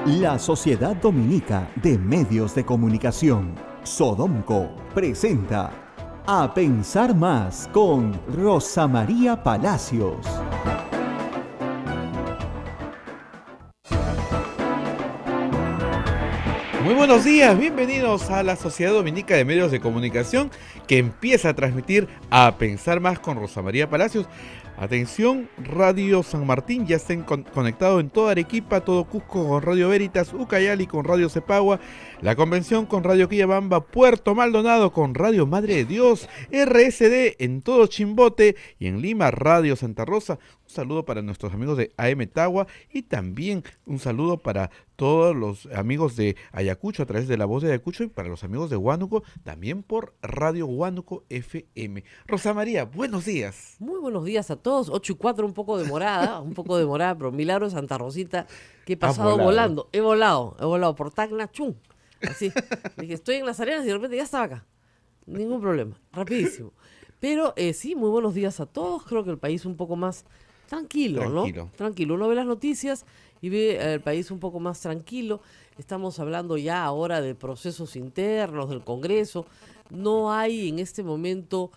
La Sociedad Dominica de Medios de Comunicación, Sodomco, presenta A Pensar Más con Rosa María Palacios. Muy buenos días, bienvenidos a la Sociedad Dominica de Medios de Comunicación que empieza a transmitir A Pensar Más con Rosa María Palacios. Atención, Radio San Martín ya estén conectados en toda Arequipa, todo Cusco con Radio Veritas, Ucayali con Radio Cepagua, La Convención con Radio Quillabamba, Puerto Maldonado con Radio Madre de Dios, RSD en todo Chimbote y en Lima Radio Santa Rosa. Un saludo para nuestros amigos de AM Tagua y también un saludo para todos los amigos de Ayacucho a través de La Voz de Ayacucho y para los amigos de Huánuco también por Radio Huánuco FM. Rosa María, buenos días. Muy buenos días a todos, 8:04, un poco demorada, pero milagro de Santa Rosita, que he pasado volando. He volado por Tacna, chum, así. Dije, estoy en Las Arenas y de repente ya estaba acá. Ningún problema, rapidísimo. Pero sí, muy buenos días a todos. Creo que el país un poco más tranquilo, ¿no? Tranquilo. Uno ve las noticias y ve el país un poco más tranquilo. Estamos hablando ya ahora de procesos internos del Congreso. No hay en este momento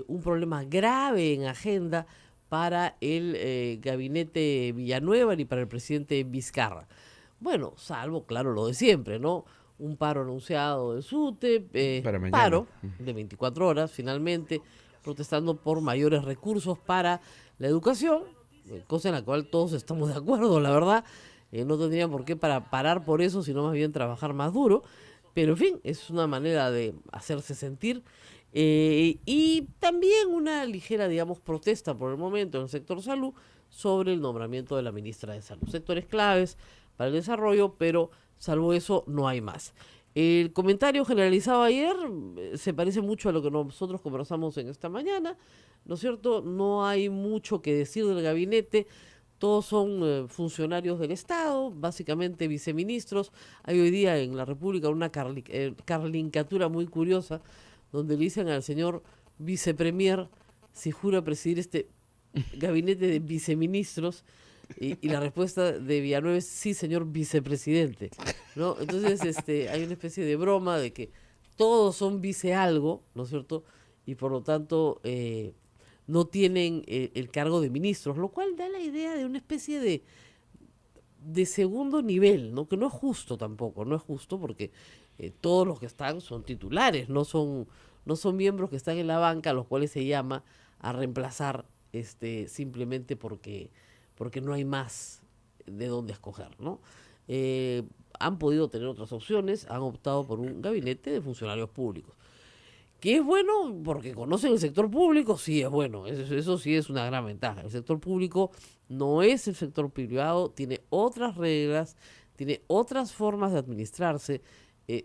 un problema grave en agenda para el gabinete Villanueva ni para el presidente Vizcarra. Bueno, salvo, claro, lo de siempre, ¿no? Un paro anunciado de SUTE, paro de 24 horas finalmente, protestando por mayores recursos para la educación, cosa en la cual todos estamos de acuerdo, la verdad. No tendrían por qué parar por eso, sino más bien trabajar más duro. Pero en fin, es una manera de hacerse sentir. Y también una ligera, digamos, protesta por el momento en el sector salud sobre el nombramiento de la ministra de Salud. Sectores claves para el desarrollo, pero salvo eso no hay más. El comentario generalizado ayer se parece mucho a lo que nosotros conversamos en esta mañana, ¿no es cierto? No hay mucho que decir del gabinete. Todos son funcionarios del Estado, básicamente viceministros. Hay hoy día en la República una carlincatura muy curiosa donde le dicen al señor vicepremier si jura presidir este gabinete de viceministros y la respuesta de Villanueva es sí, señor vicepresidente, ¿no? Entonces hay una especie de broma de que todos son vice algo, ¿no es cierto? Y por lo tanto no tienen el cargo de ministros, lo cual da la idea de una especie de segundo nivel, ¿no? Que no es justo tampoco, no es justo porque todos los que están son titulares, no son miembros que están en la banca, a los cuales se llama a reemplazar simplemente porque no hay más de dónde escoger, ¿no? Han podido tener otras opciones, han optado por un gabinete de funcionarios públicos. ¿Que es bueno? Porque conocen el sector público, sí es bueno, eso sí es una gran ventaja. El sector público no es el sector privado, tiene otras reglas, tiene otras formas de administrarse,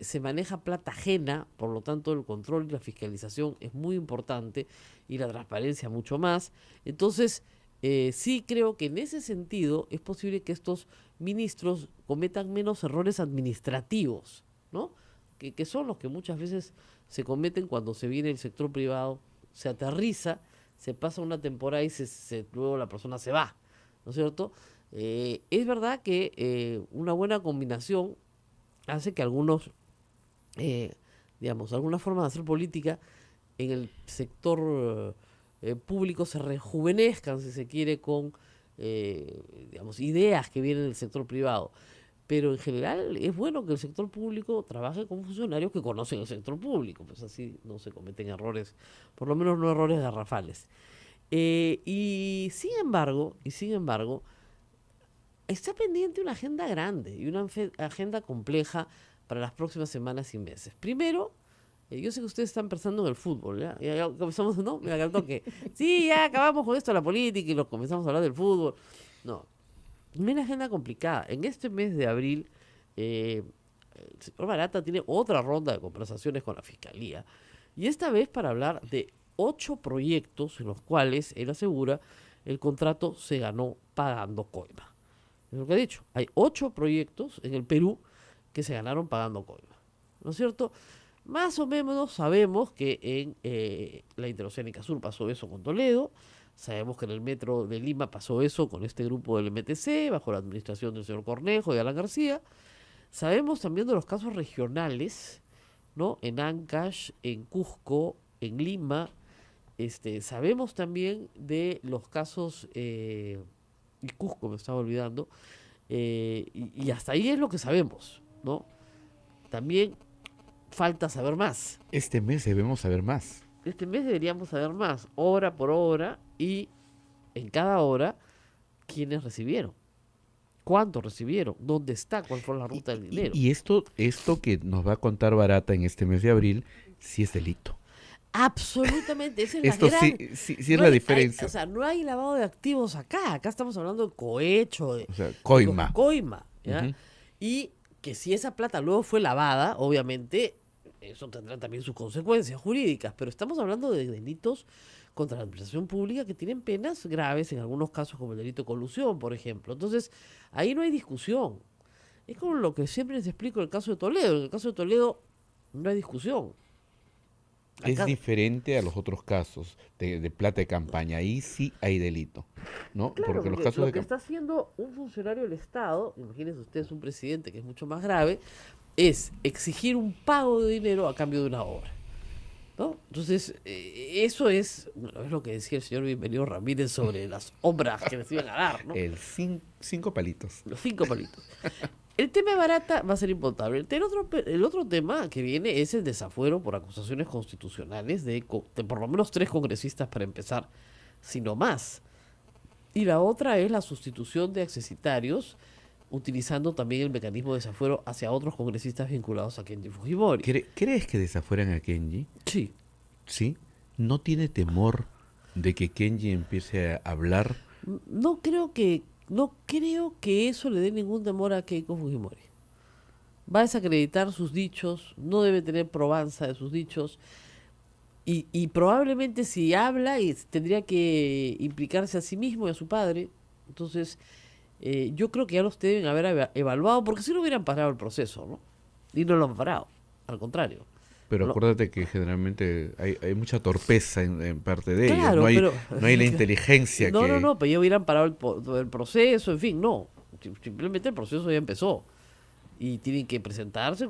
se maneja plata ajena, por lo tanto el control y la fiscalización es muy importante y la transparencia mucho más. Entonces, sí creo que en ese sentido es posible que estos ministros cometan menos errores administrativos, ¿no? Que son los que muchas veces se cometen cuando se viene el sector privado, se aterriza, se pasa una temporada y luego la persona se va, ¿no es cierto? Es verdad que una buena combinación hace que algunos, alguna forma de hacer política en el sector público se rejuvenezcan, si se quiere, con ideas que vienen del sector privado. Pero en general es bueno que el sector público trabaje con funcionarios que conocen el sector público, pues así no se cometen errores, por lo menos no errores garrafales. Y sin embargo, está pendiente una agenda grande y una agenda compleja para las próximas semanas y meses. Primero, yo sé que ustedes están pensando en el fútbol, ya comenzamos, ¿no? Me encantó que, sí, ya acabamos con esto de la política y nos comenzamos a hablar del fútbol. No, una agenda complicada. En este mes de abril, el señor Barata tiene otra ronda de conversaciones con la Fiscalía, y esta vez para hablar de 8 proyectos en los cuales, él asegura, el contrato se ganó pagando coima. Es lo que ha dicho. Hay 8 proyectos en el Perú que se ganaron pagando coima, ¿no es cierto? Más o menos sabemos que en la Interoceánica Sur pasó eso con Toledo, Sabemos que en el metro de Lima pasó eso con este grupo del MTC, bajo la administración del señor Cornejo y Alan García. Sabemos también de los casos regionales, ¿no? En Ancash, en Cusco, en Lima. Sabemos también de los casos, y Cusco me estaba olvidando, y hasta ahí es lo que sabemos, ¿no? También falta saber más. Este mes debemos saber más. Este mes deberíamos saber más, hora por hora, y en cada hora, quiénes recibieron, cuánto recibieron, dónde está, cuál fue la ruta del dinero. Y esto que nos va a contar Barata en este mes de abril, sí es delito. Absolutamente, esa es la Esto gran... sí es la diferencia. O sea, no hay lavado de activos acá estamos hablando de cohecho, O sea, coima. coima, ¿ya? Ujú. Y que si esa plata luego fue lavada, obviamente, eso tendrá también sus consecuencias jurídicas, pero estamos hablando de delitos contra la administración pública que tienen penas graves, en algunos casos como el delito de colusión, por ejemplo. Entonces, ahí no hay discusión. Es como lo que siempre les explico en el caso de Toledo. En el caso de Toledo no hay discusión. Es Acá- diferente a los otros casos de plata de campaña. Ahí sí hay delito, ¿no? Claro, Porque los porque casos lo de que campaña... está haciendo un funcionario del Estado, imagínense ustedes un presidente que es mucho más grave, es exigir un pago de dinero a cambio de una obra, ¿no? Entonces, eso es, bueno, es lo que decía el señor Bienvenido Ramírez sobre las obras que les iban a dar, ¿no? Cinco palitos. Los 5 palitos. El tema de Barata va a ser imputable. El otro tema que viene es el desafuero por acusaciones constitucionales de por lo menos 3 congresistas para empezar, si no más. Y la otra es la sustitución de accesitarios, utilizando también el mecanismo de desafuero hacia otros congresistas vinculados a Kenji Fujimori. ¿Crees que desafueran a Kenji? Sí. ¿Sí? ¿No tiene temor de que Kenji empiece a hablar? No creo que eso le dé ningún temor a Keiko Fujimori. Va a desacreditar sus dichos, no debe tener probanza de sus dichos, y probablemente si habla tendría que implicarse a sí mismo y a su padre. Entonces, yo creo que ya los deben haber evaluado, porque si no hubieran parado el proceso, ¿no? Y no lo han parado, al contrario. Pero No. acuérdate que generalmente hay mucha torpeza en parte de ellos. Claro, No hay, pero- no hay la inteligencia No, que... no, pero ya hubieran parado el proceso, en fin, no. Simplemente el proceso ya empezó. Y tienen que presentarse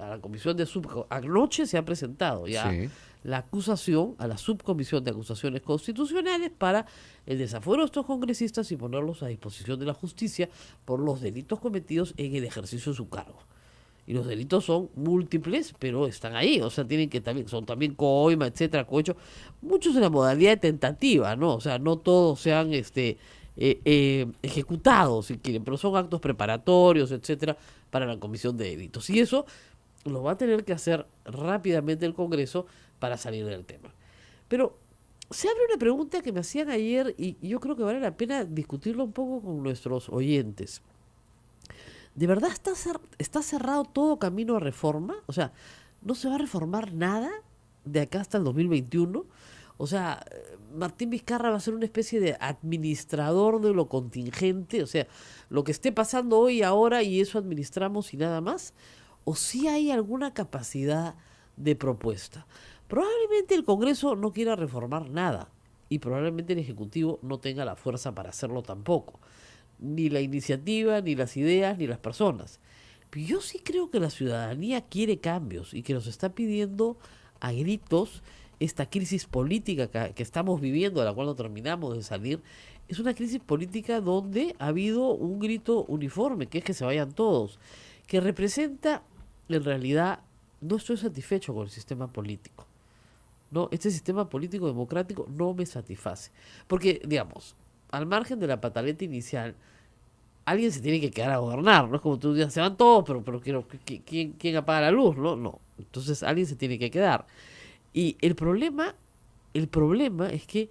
a la comisión de anoche se ha presentado ya Sí. la acusación a la subcomisión de acusaciones constitucionales para el desafuero de estos congresistas y ponerlos a disposición de la justicia por los delitos cometidos en el ejercicio de su cargo. Y los delitos son múltiples, pero están ahí, o sea, son también coima, etcétera, cohecho, muchos en la modalidad de tentativa, ¿no? O sea, no todos sean ejecutados, si quieren, pero son actos preparatorios, etcétera, para la comisión de delitos. Y eso lo va a tener que hacer rápidamente el Congreso para salir del tema. Pero se abre una pregunta que me hacían ayer y yo creo que vale la pena discutirlo un poco con nuestros oyentes. ¿De verdad está cerrado todo camino a reforma? O sea, ¿no se va a reformar nada de acá hasta el 2021? O sea, Martín Vizcarra va a ser una especie de administrador de lo contingente, o sea, lo que esté pasando hoy, ahora, y eso administramos y nada más. ¿O sí hay alguna capacidad de propuesta? Probablemente el Congreso no quiera reformar nada y probablemente el Ejecutivo no tenga la fuerza para hacerlo tampoco. Ni la iniciativa, ni las ideas, ni las personas. Pero yo sí creo que la ciudadanía quiere cambios y que nos está pidiendo a gritos esta crisis política que estamos viviendo, de la cual no terminamos de salir. Es una crisis política donde ha habido un grito uniforme, que es que se vayan todos, que representa, en realidad, no estoy satisfecho con el sistema político. No, este sistema político democrático no me satisface. Porque, digamos, al margen de la pataleta inicial, alguien se tiene que quedar a gobernar, no es como tú dices, se van todos, pero ¿quién apaga la luz? No. Entonces alguien se tiene que quedar. Y el problema es que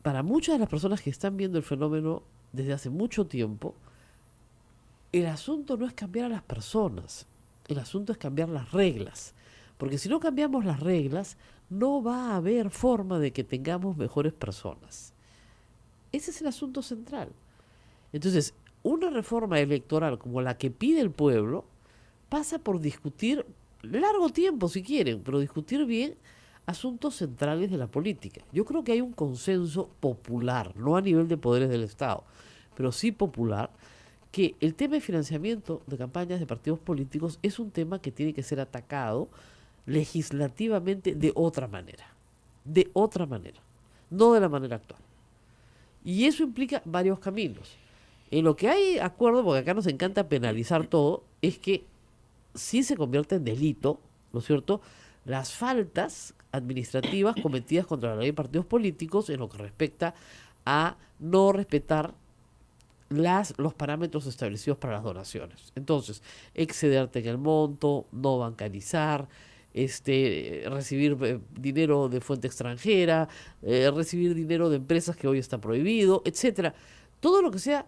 para muchas de las personas que están viendo el fenómeno desde hace mucho tiempo, el asunto no es cambiar a las personas, el asunto es cambiar las reglas. Porque si no cambiamos las reglas, no va a haber forma de que tengamos mejores personas. Ese es el asunto central. Entonces, una reforma electoral como la que pide el pueblo pasa por discutir largo tiempo si quieren, pero discutir bien asuntos centrales de la política. Yo creo que hay un consenso popular, no a nivel de poderes del Estado, pero sí popular, que el tema de financiamiento de campañas de partidos políticos es un tema que tiene que ser atacado legislativamente de otra manera, no de la manera actual. Y eso implica varios caminos. En lo que hay acuerdo, porque acá nos encanta penalizar todo, es que sí se convierte en delito, ¿no es cierto?, las faltas administrativas cometidas contra la ley de partidos políticos en lo que respecta a no respetar los parámetros establecidos para las donaciones. Entonces, excederte en el monto, no bancarizar, recibir dinero de fuente extranjera, recibir dinero de empresas que hoy está prohibido, etcétera. Todo lo que sea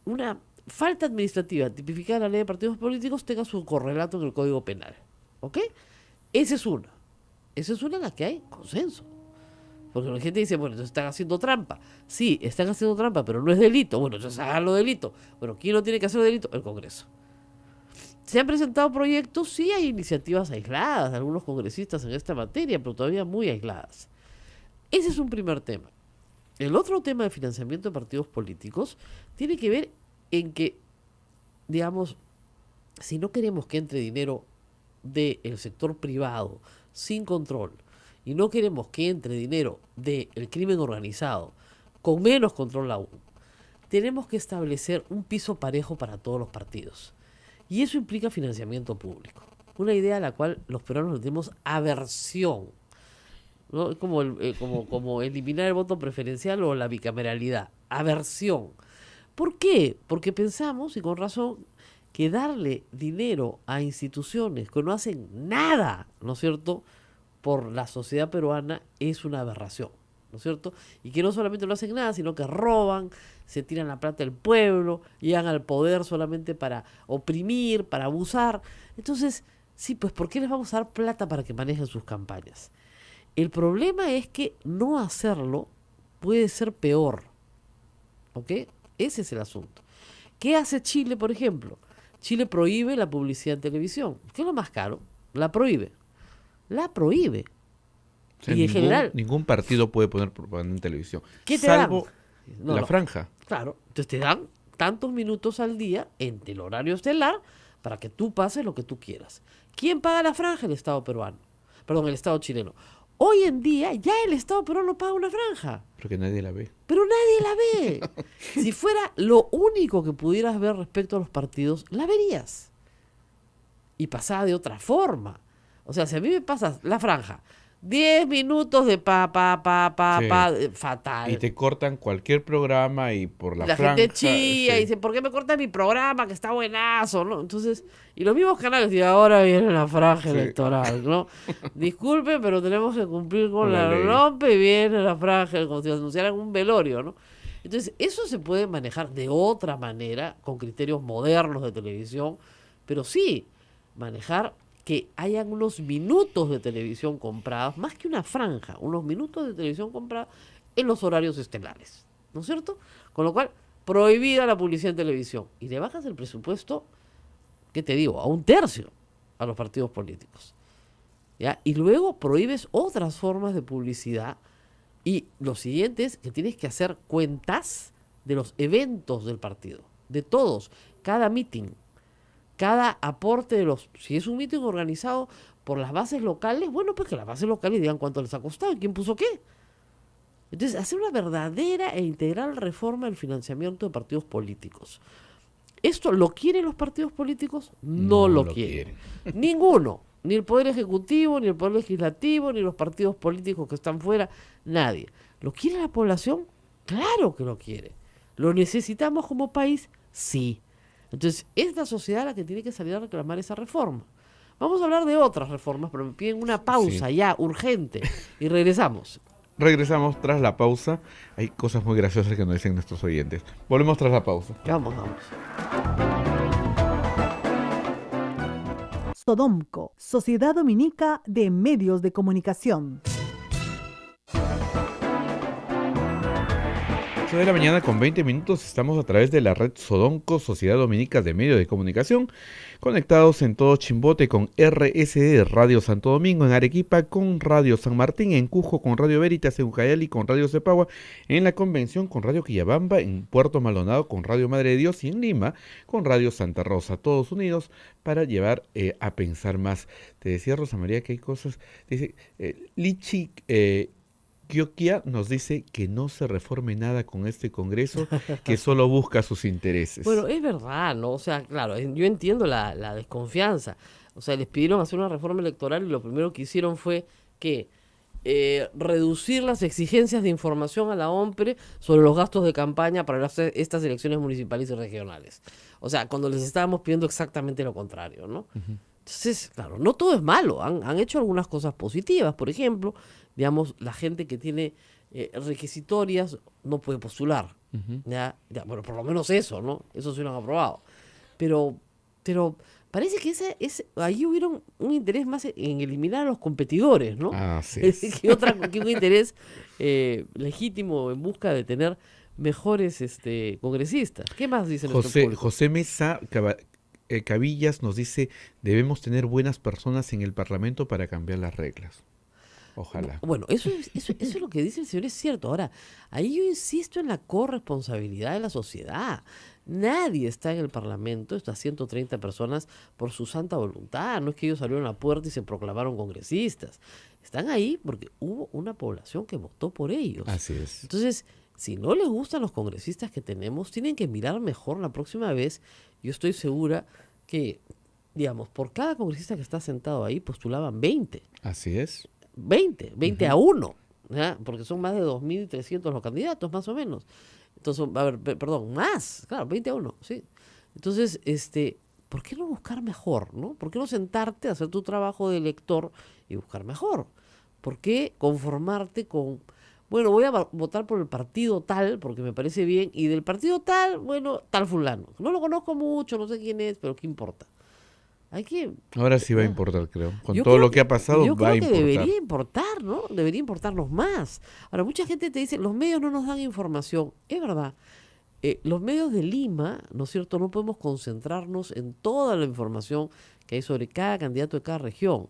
una falta administrativa tipificada en la ley de partidos políticos tenga su correlato en el Código Penal. ¿Ok? Esa es una en la que hay consenso. Porque la gente dice, bueno, entonces están haciendo trampa. Sí, están haciendo trampa, pero no es delito. Bueno, entonces háganlo delito. Bueno, ¿quién no tiene que hacer delito? El Congreso. Se han presentado proyectos, sí hay iniciativas aisladas de algunos congresistas en esta materia, pero todavía muy aisladas. Ese es un primer tema. El otro tema de financiamiento de partidos políticos tiene que ver en que, digamos, si no queremos que entre dinero del sector privado sin control y no queremos que entre dinero del crimen organizado con menos control aún, tenemos que establecer un piso parejo para todos los partidos. Y eso implica financiamiento público. Una idea a la cual los peruanos tenemos aversión, ¿no? Es como eliminar el voto preferencial o la bicameralidad. Aversión. ¿Por qué? Porque pensamos, y con razón, que darle dinero a instituciones que no hacen nada, ¿no es cierto?, por la sociedad peruana es una aberración, ¿no es cierto? Y que no solamente no hacen nada, sino que roban, se tiran la plata del pueblo, llegan al poder solamente para oprimir, para abusar. Entonces, sí, pues ¿por qué les vamos a dar plata para que manejen sus campañas? El problema es que no hacerlo puede ser peor, ¿ok? Ese es el asunto. ¿Qué hace Chile, por ejemplo? Chile prohíbe la publicidad en televisión. ¿Qué es lo más caro? La prohíbe. La prohíbe. O sea, y en general, ningún partido puede poner propaganda en televisión. ¿qué te salvo dan? la franja. Claro. Entonces te dan tantos minutos al día en el horario estelar para que tú pases lo que tú quieras. ¿Quién paga la franja? El Estado peruano. Perdón, el Estado chileno. Hoy en día ya el Estado peruano paga una franja. Porque nadie la ve. Pero nadie la ve. Si fuera lo único que pudieras ver respecto a los partidos, la verías. Y pasada de otra forma. O sea, si a mí me pasas la franja, 10 minutos de Sí. fatal. Y te cortan cualquier programa y por la franja. Gente chilla sí. y dice, ¿por qué me corta mi programa que está buenazo? ¿No? Entonces, y los mismos canales, y ahora viene la franja Sí. electoral, ¿no? Disculpen, pero tenemos que cumplir con Con la la ley. rompe y viene la franja, como si anunciaran un velorio, ¿no? Entonces, eso se puede manejar de otra manera, con criterios modernos de televisión, pero sí, manejar que hayan unos minutos de televisión comprados, más que una franja, unos minutos de televisión comprados en los horarios estelares, ¿no es cierto? Con lo cual, prohibida la publicidad en televisión. Y le bajas el presupuesto, ¿qué te digo?, a 1/3 a los partidos políticos. ¿Ya? Y luego prohíbes otras formas de publicidad. Y lo siguiente es que tienes que hacer cuentas de los eventos del partido, de todos, cada meeting. Cada aporte de si es un mitin organizado por las bases locales, bueno, pues que las bases locales digan cuánto les ha costado y quién puso qué. Entonces, hacer una verdadera e integral reforma del financiamiento de partidos políticos. ¿Esto lo quieren los partidos políticos? No lo quieren. Ninguno. Ni el Poder Ejecutivo, ni el Poder Legislativo, ni los partidos políticos que están fuera. Nadie. ¿Lo quiere la población? Claro que lo quiere. ¿Lo necesitamos como país? Sí. Entonces, es la sociedad la que tiene que salir a reclamar esa reforma. Vamos a hablar de otras reformas, pero me piden una pausa ya, urgente, y regresamos. Regresamos tras la pausa. Hay cosas muy graciosas que nos dicen nuestros oyentes. Volvemos tras la pausa. Vamos. Sodomco, Sociedad Dominica de Medios de Comunicación. 8 de la mañana con 20 minutos. Estamos a través de la red Sodonco, Sociedad Dominica de Medios de Comunicación, conectados en todo Chimbote con RSD Radio Santo Domingo, en Arequipa con Radio San Martín, en Cusco con Radio Veritas, en Ucayali con Radio Cepagua, en la Convención con Radio Quillabamba, en Puerto Maldonado con Radio Madre de Dios y en Lima con Radio Santa Rosa, todos unidos para llevar a pensar más. Te decía, Rosa María, que hay cosas, dice Lichi Gioquia nos dice que no se reforme nada con este Congreso, que solo busca sus intereses. Bueno, es verdad, ¿no? O sea, claro, yo entiendo la desconfianza. O sea, les pidieron hacer una reforma electoral y lo primero que hicieron fue que reducir las exigencias de información a la OMPRE sobre los gastos de campaña para estas elecciones municipales y regionales. O sea, cuando les estábamos pidiendo exactamente lo contrario, ¿no? Uh-huh. Entonces, claro, no todo es malo. Han hecho algunas cosas positivas. Por ejemplo, digamos, la gente que tiene requisitorias no puede postular. Uh-huh. ¿Ya? Bueno, por lo menos eso, ¿no? Eso sí lo han aprobado. Pero parece que ahí hubieron un interés más en eliminar a los competidores, ¿no? Ah, sí. que un interés legítimo en busca de tener mejores congresistas. ¿Qué más dice nuestro público? José Mesa Cabillas nos dice: debemos tener buenas personas en el Parlamento para cambiar las reglas. Ojalá. Bueno, eso es lo que dice el señor, es cierto. Ahora, ahí yo insisto en la corresponsabilidad de la sociedad. Nadie está en el Parlamento, estas 130 personas, por su santa voluntad. No es que ellos salieron a la puerta y se proclamaron congresistas. Están ahí porque hubo una población que votó por ellos. Así es. Entonces, si no les gustan los congresistas que tenemos, tienen que mirar mejor la próxima vez. Yo estoy segura que, digamos, por cada congresista que está sentado ahí, postulaban 20. Así es. 20 Uh-huh. a 1, ¿ya? Porque son más de 2.300 los candidatos, más o menos. Entonces, a ver, perdón, más, claro, 20 a 1, sí. Entonces, ¿por qué no buscar mejor, no? ¿Por qué no sentarte a hacer tu trabajo de elector y buscar mejor? ¿Por qué conformarte con, bueno, voy a votar por el partido tal, porque me parece bien, y del partido tal, bueno, tal fulano? No lo conozco mucho, no sé quién es, pero ¿qué importa? Ahora sí va a importar, creo. Con yo todo creo lo que ha pasado, yo va a creo que importar. debería importar, ¿no? Debería importarnos más. Ahora, mucha gente te dice, los medios no nos dan información. Es verdad. Los medios de Lima, ¿no es cierto?, no podemos concentrarnos en toda la información que hay sobre cada candidato de cada región.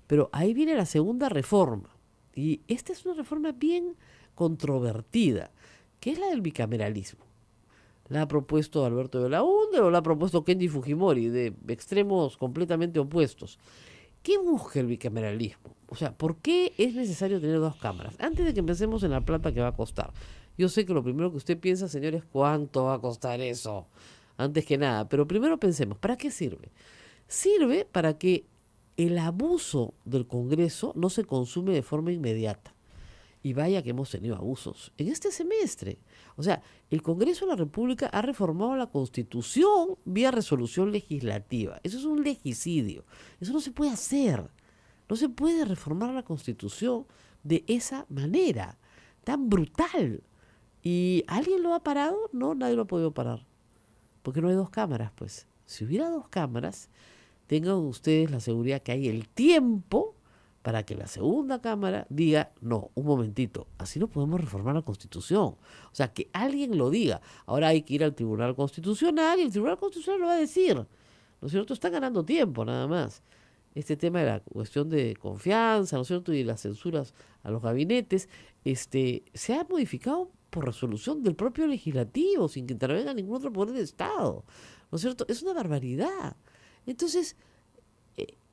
Pero ahí viene la segunda reforma. Y esta es una reforma bien controvertida, que es la del bicameralismo. La ha propuesto Alberto Belaúnde o la ha propuesto Kenji Fujimori, de extremos completamente opuestos. ¿Qué busca el bicameralismo? O sea, ¿por qué es necesario tener dos cámaras? Antes de que empecemos en la plata que va a costar. Yo sé que lo primero que usted piensa, señores, ¿cuánto va a costar eso? Antes que nada. Pero primero pensemos, ¿para qué sirve? Sirve para que el abuso del Congreso no se consume de forma inmediata. Y vaya que hemos tenido abusos en este semestre. O sea, el Congreso de la República ha reformado la Constitución vía resolución legislativa. Eso es un legicidio. Eso no se puede hacer. No se puede reformar la Constitución de esa manera, tan brutal. ¿Y alguien lo ha parado? No, nadie lo ha podido parar. Porque no hay dos cámaras, pues. Si hubiera dos cámaras, tengan ustedes la seguridad que hay el tiempo para que la segunda cámara diga, no, un momentito, así no podemos reformar la Constitución. O sea, que alguien lo diga. Ahora hay que ir al Tribunal Constitucional y el Tribunal Constitucional lo va a decir. ¿No es cierto? Están ganando tiempo, nada más. Este tema de la cuestión de confianza, ¿no es cierto?, y las censuras a los gabinetes, se ha modificado por resolución del propio legislativo, sin que intervenga ningún otro poder del Estado. ¿No es cierto? Es una barbaridad. Entonces,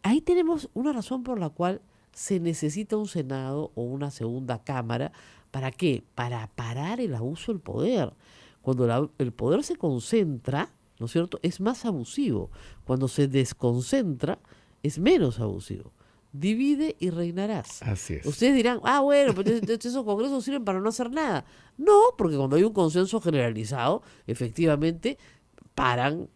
ahí tenemos una razón por la cual se necesita un Senado o una segunda Cámara. ¿Para qué? Para parar el abuso del poder. Cuando el poder se concentra, ¿no es cierto?, es más abusivo. Cuando se desconcentra, es menos abusivo. Divide y reinarás. Así es. Ustedes dirán, bueno, pero esos congresos sirven para no hacer nada. No, porque cuando hay un consenso generalizado, efectivamente paran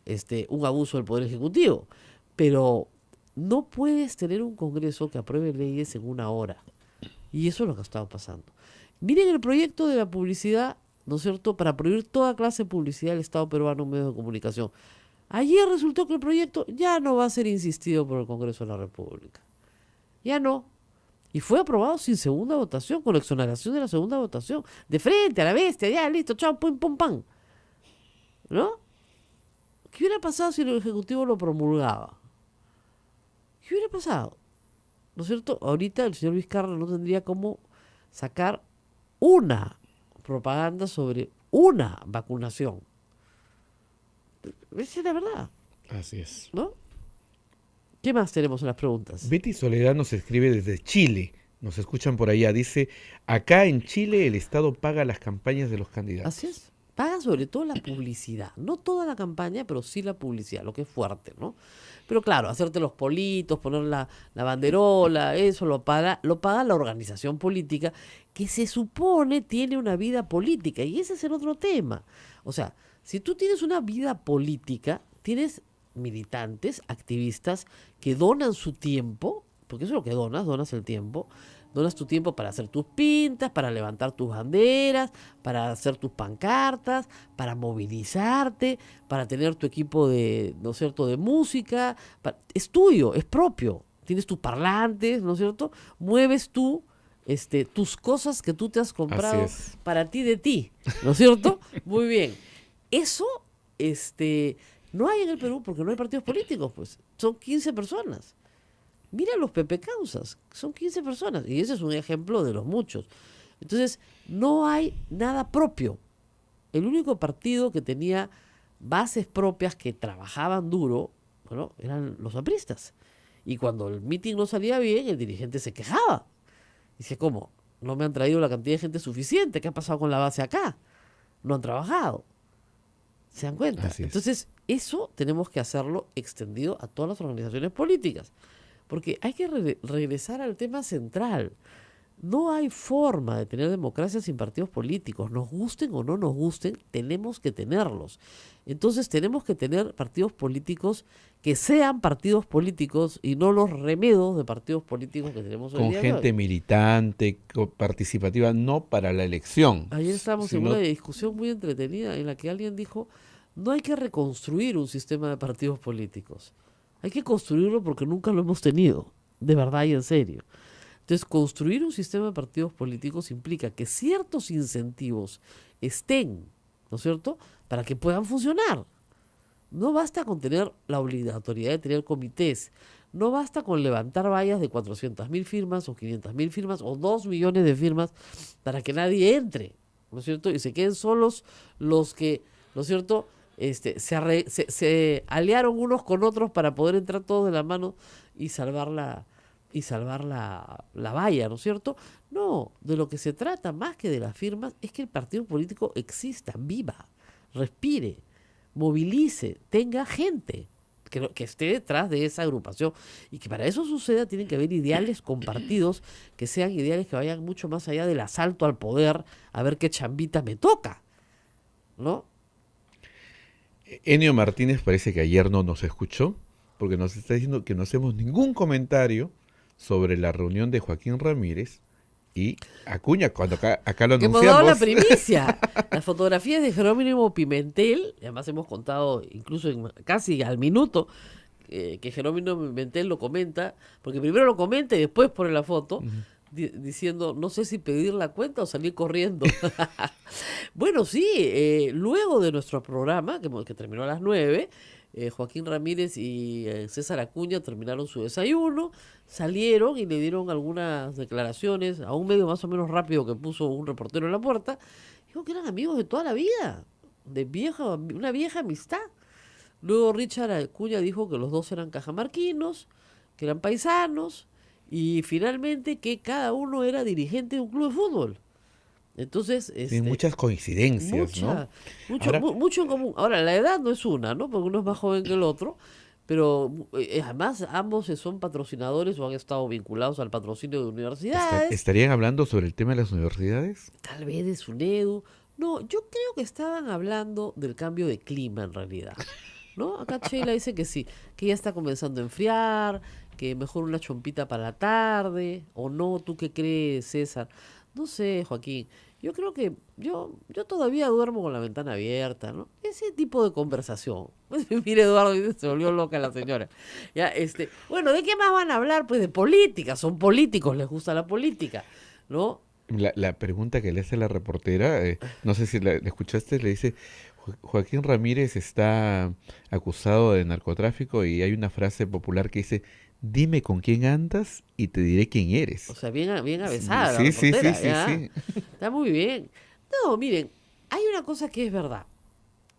un abuso del Poder Ejecutivo. Pero no puedes tener un Congreso que apruebe leyes en una hora. Y eso es lo que ha estado pasando. Miren el proyecto de la publicidad, ¿no es cierto?, para prohibir toda clase de publicidad del Estado peruano en medios de comunicación. Ayer resultó que el proyecto ya no va a ser insistido por el Congreso de la República. Ya no. Y fue aprobado sin segunda votación, con exoneración de la segunda votación. De frente, a la bestia, ya, listo, chao, pum, pum, pam. ¿No? ¿Qué hubiera pasado si el Ejecutivo lo promulgaba? ¿Qué hubiera pasado? ¿No es cierto? Ahorita el señor Vizcarra no tendría cómo sacar una propaganda sobre una vacunación. Esa es la verdad, Así es. ¿no? ¿Qué más tenemos en las preguntas? Betty Soledad nos escribe desde Chile. Nos escuchan por allá. Dice, acá en Chile el Estado paga las campañas de los candidatos. Así es. Paga sobre todo la publicidad. No toda la campaña, pero sí la publicidad, lo que es fuerte, ¿no? Pero claro, hacerte los politos, poner la banderola, eso lo paga la organización política que se supone tiene una vida política. Y ese es el otro tema. O sea, si tú tienes una vida política, tienes militantes, activistas que donan su tiempo, porque eso es lo que donas el tiempo. Donas tu tiempo para hacer tus pintas, para levantar tus banderas, para hacer tus pancartas, para movilizarte, para tener tu equipo de, ¿no es cierto?, de música. Es tuyo, es propio. Tienes tus parlantes, ¿no es cierto? Mueves tú tus cosas que tú te has comprado para ti de ti, ¿no es cierto? Muy bien. Eso no hay en el Perú porque no hay partidos políticos, pues. Son 15 personas. Mira los Pepe Causas, son 15 personas, y ese es un ejemplo de los muchos. Entonces, no hay nada propio. El único partido que tenía bases propias que trabajaban duro, bueno, eran los apristas. Y cuando el mitin no salía bien, el dirigente se quejaba. Dice, ¿cómo? No me han traído la cantidad de gente suficiente. ¿Qué ha pasado con la base acá? No han trabajado. ¿Se dan cuenta? Así es. Entonces, eso tenemos que hacerlo extendido a todas las organizaciones políticas. Porque hay que regresar al tema central. No hay forma de tener democracia sin partidos políticos. Nos gusten o no nos gusten, tenemos que tenerlos. Entonces tenemos que tener partidos políticos que sean partidos políticos y no los remedos de partidos políticos que tenemos hoy Con día. gente militante, participativa, no para la elección. Ayer estábamos en una discusión muy entretenida en la que alguien dijo, no hay que reconstruir un sistema de partidos políticos. Hay que construirlo porque nunca lo hemos tenido, de verdad y en serio. Entonces, construir un sistema de partidos políticos implica que ciertos incentivos estén, ¿no es cierto?, para que puedan funcionar. No basta con tener la obligatoriedad de tener comités, no basta con levantar vallas de 400.000 firmas o 500.000 firmas o 2 millones de firmas para que nadie entre, ¿no es cierto?, y se queden solos los que, ¿no es cierto?, se aliaron unos con otros para poder entrar todos de la mano y salvar la valla, ¿no es cierto? No, de lo que se trata más que de las firmas es que el partido político exista, viva, respire, movilice, tenga gente que esté detrás de esa agrupación, y que para eso suceda tienen que haber ideales compartidos, que sean ideales que vayan mucho más allá del asalto al poder, a ver qué chambita me toca, ¿no? Enio Martínez parece que ayer no nos escuchó, porque nos está diciendo que no hacemos ningún comentario sobre la reunión de Joaquín Ramírez y Acuña, cuando acá lo que anunciamos. hemos dado la primicia. Las fotografías de Jerónimo Pimentel, además hemos contado incluso casi al minuto que Jerónimo Pimentel lo comenta, porque primero lo comenta y después pone la foto, diciendo, no sé si pedir la cuenta o salir corriendo. Bueno, sí, luego de nuestro programa, que terminó a las 9, Joaquín Ramírez y César Acuña terminaron su desayuno, salieron y le dieron algunas declaraciones a un medio más o menos rápido que puso un reportero en la puerta. Dijo que eran amigos de toda la vida, una vieja amistad. Luego Richard Acuña dijo que los dos eran cajamarquinos, que eran paisanos, y finalmente que cada uno era dirigente de un club de fútbol. Entonces, muchas coincidencias, ¿no? Mucho en común. Ahora, la edad no es una, ¿no? Porque uno es más joven que el otro, pero además ambos son patrocinadores o han estado vinculados al patrocinio de universidades. ¿Estarían hablando sobre el tema de las universidades? Tal vez de SUNEDU. No, yo creo que estaban hablando del cambio de clima en realidad, ¿no? Acá Sheila dice que sí, que ya está comenzando a enfriar, que mejor una chompita para la tarde, o no. ¿Tú qué crees, César? No sé, Joaquín. Yo creo que yo todavía duermo con la ventana abierta, ¿no? Ese tipo de conversación. Mire, Eduardo, se volvió loca la señora. Ya, bueno, ¿de qué más van a hablar? Pues de política, son políticos, les gusta la política, ¿no? La pregunta que le hace la reportera, no sé si la escuchaste, le dice, Joaquín Ramírez está acusado de narcotráfico y hay una frase popular que dice, dime con quién andas y te diré quién eres. O sea, bien avesada Sí, la sí, reportera, sí, ¿ya? sí. Está muy bien. No, miren, hay una cosa que es verdad.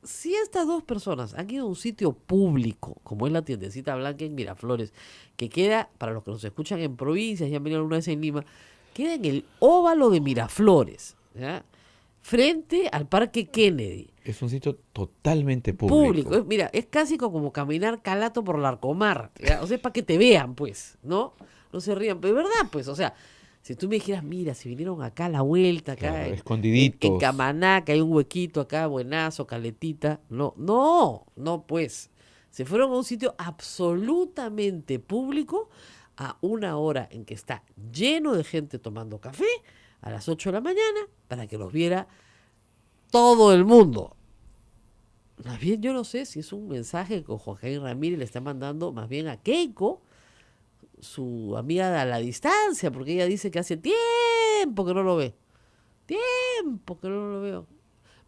Si estas dos personas han ido a un sitio público, como es la tiendecita blanca en Miraflores, que queda, para los que nos escuchan en provincias y han venido alguna vez en Lima, queda en el óvalo de Miraflores, ¿ya? Frente al Parque Kennedy. Es un sitio totalmente público. Mira, es casi como caminar calato por Larcomar, ¿ya? O sea, es para que te vean, pues, ¿no? No se rían, pero es verdad, pues, o sea, si tú me dijeras, mira, si vinieron acá a la vuelta, acá Claro, en escondiditos. Camaná, que hay un huequito acá, buenazo, caletita, no, pues, se fueron a un sitio absolutamente público a una hora en que está lleno de gente tomando café, a las 8 de la mañana, para que los viera todo el mundo. Más bien yo no sé si es un mensaje que Joaquín Ramírez le está mandando más bien a Keiko, su amiga a la distancia, porque ella dice que hace tiempo que no lo ve. Tiempo que no lo veo.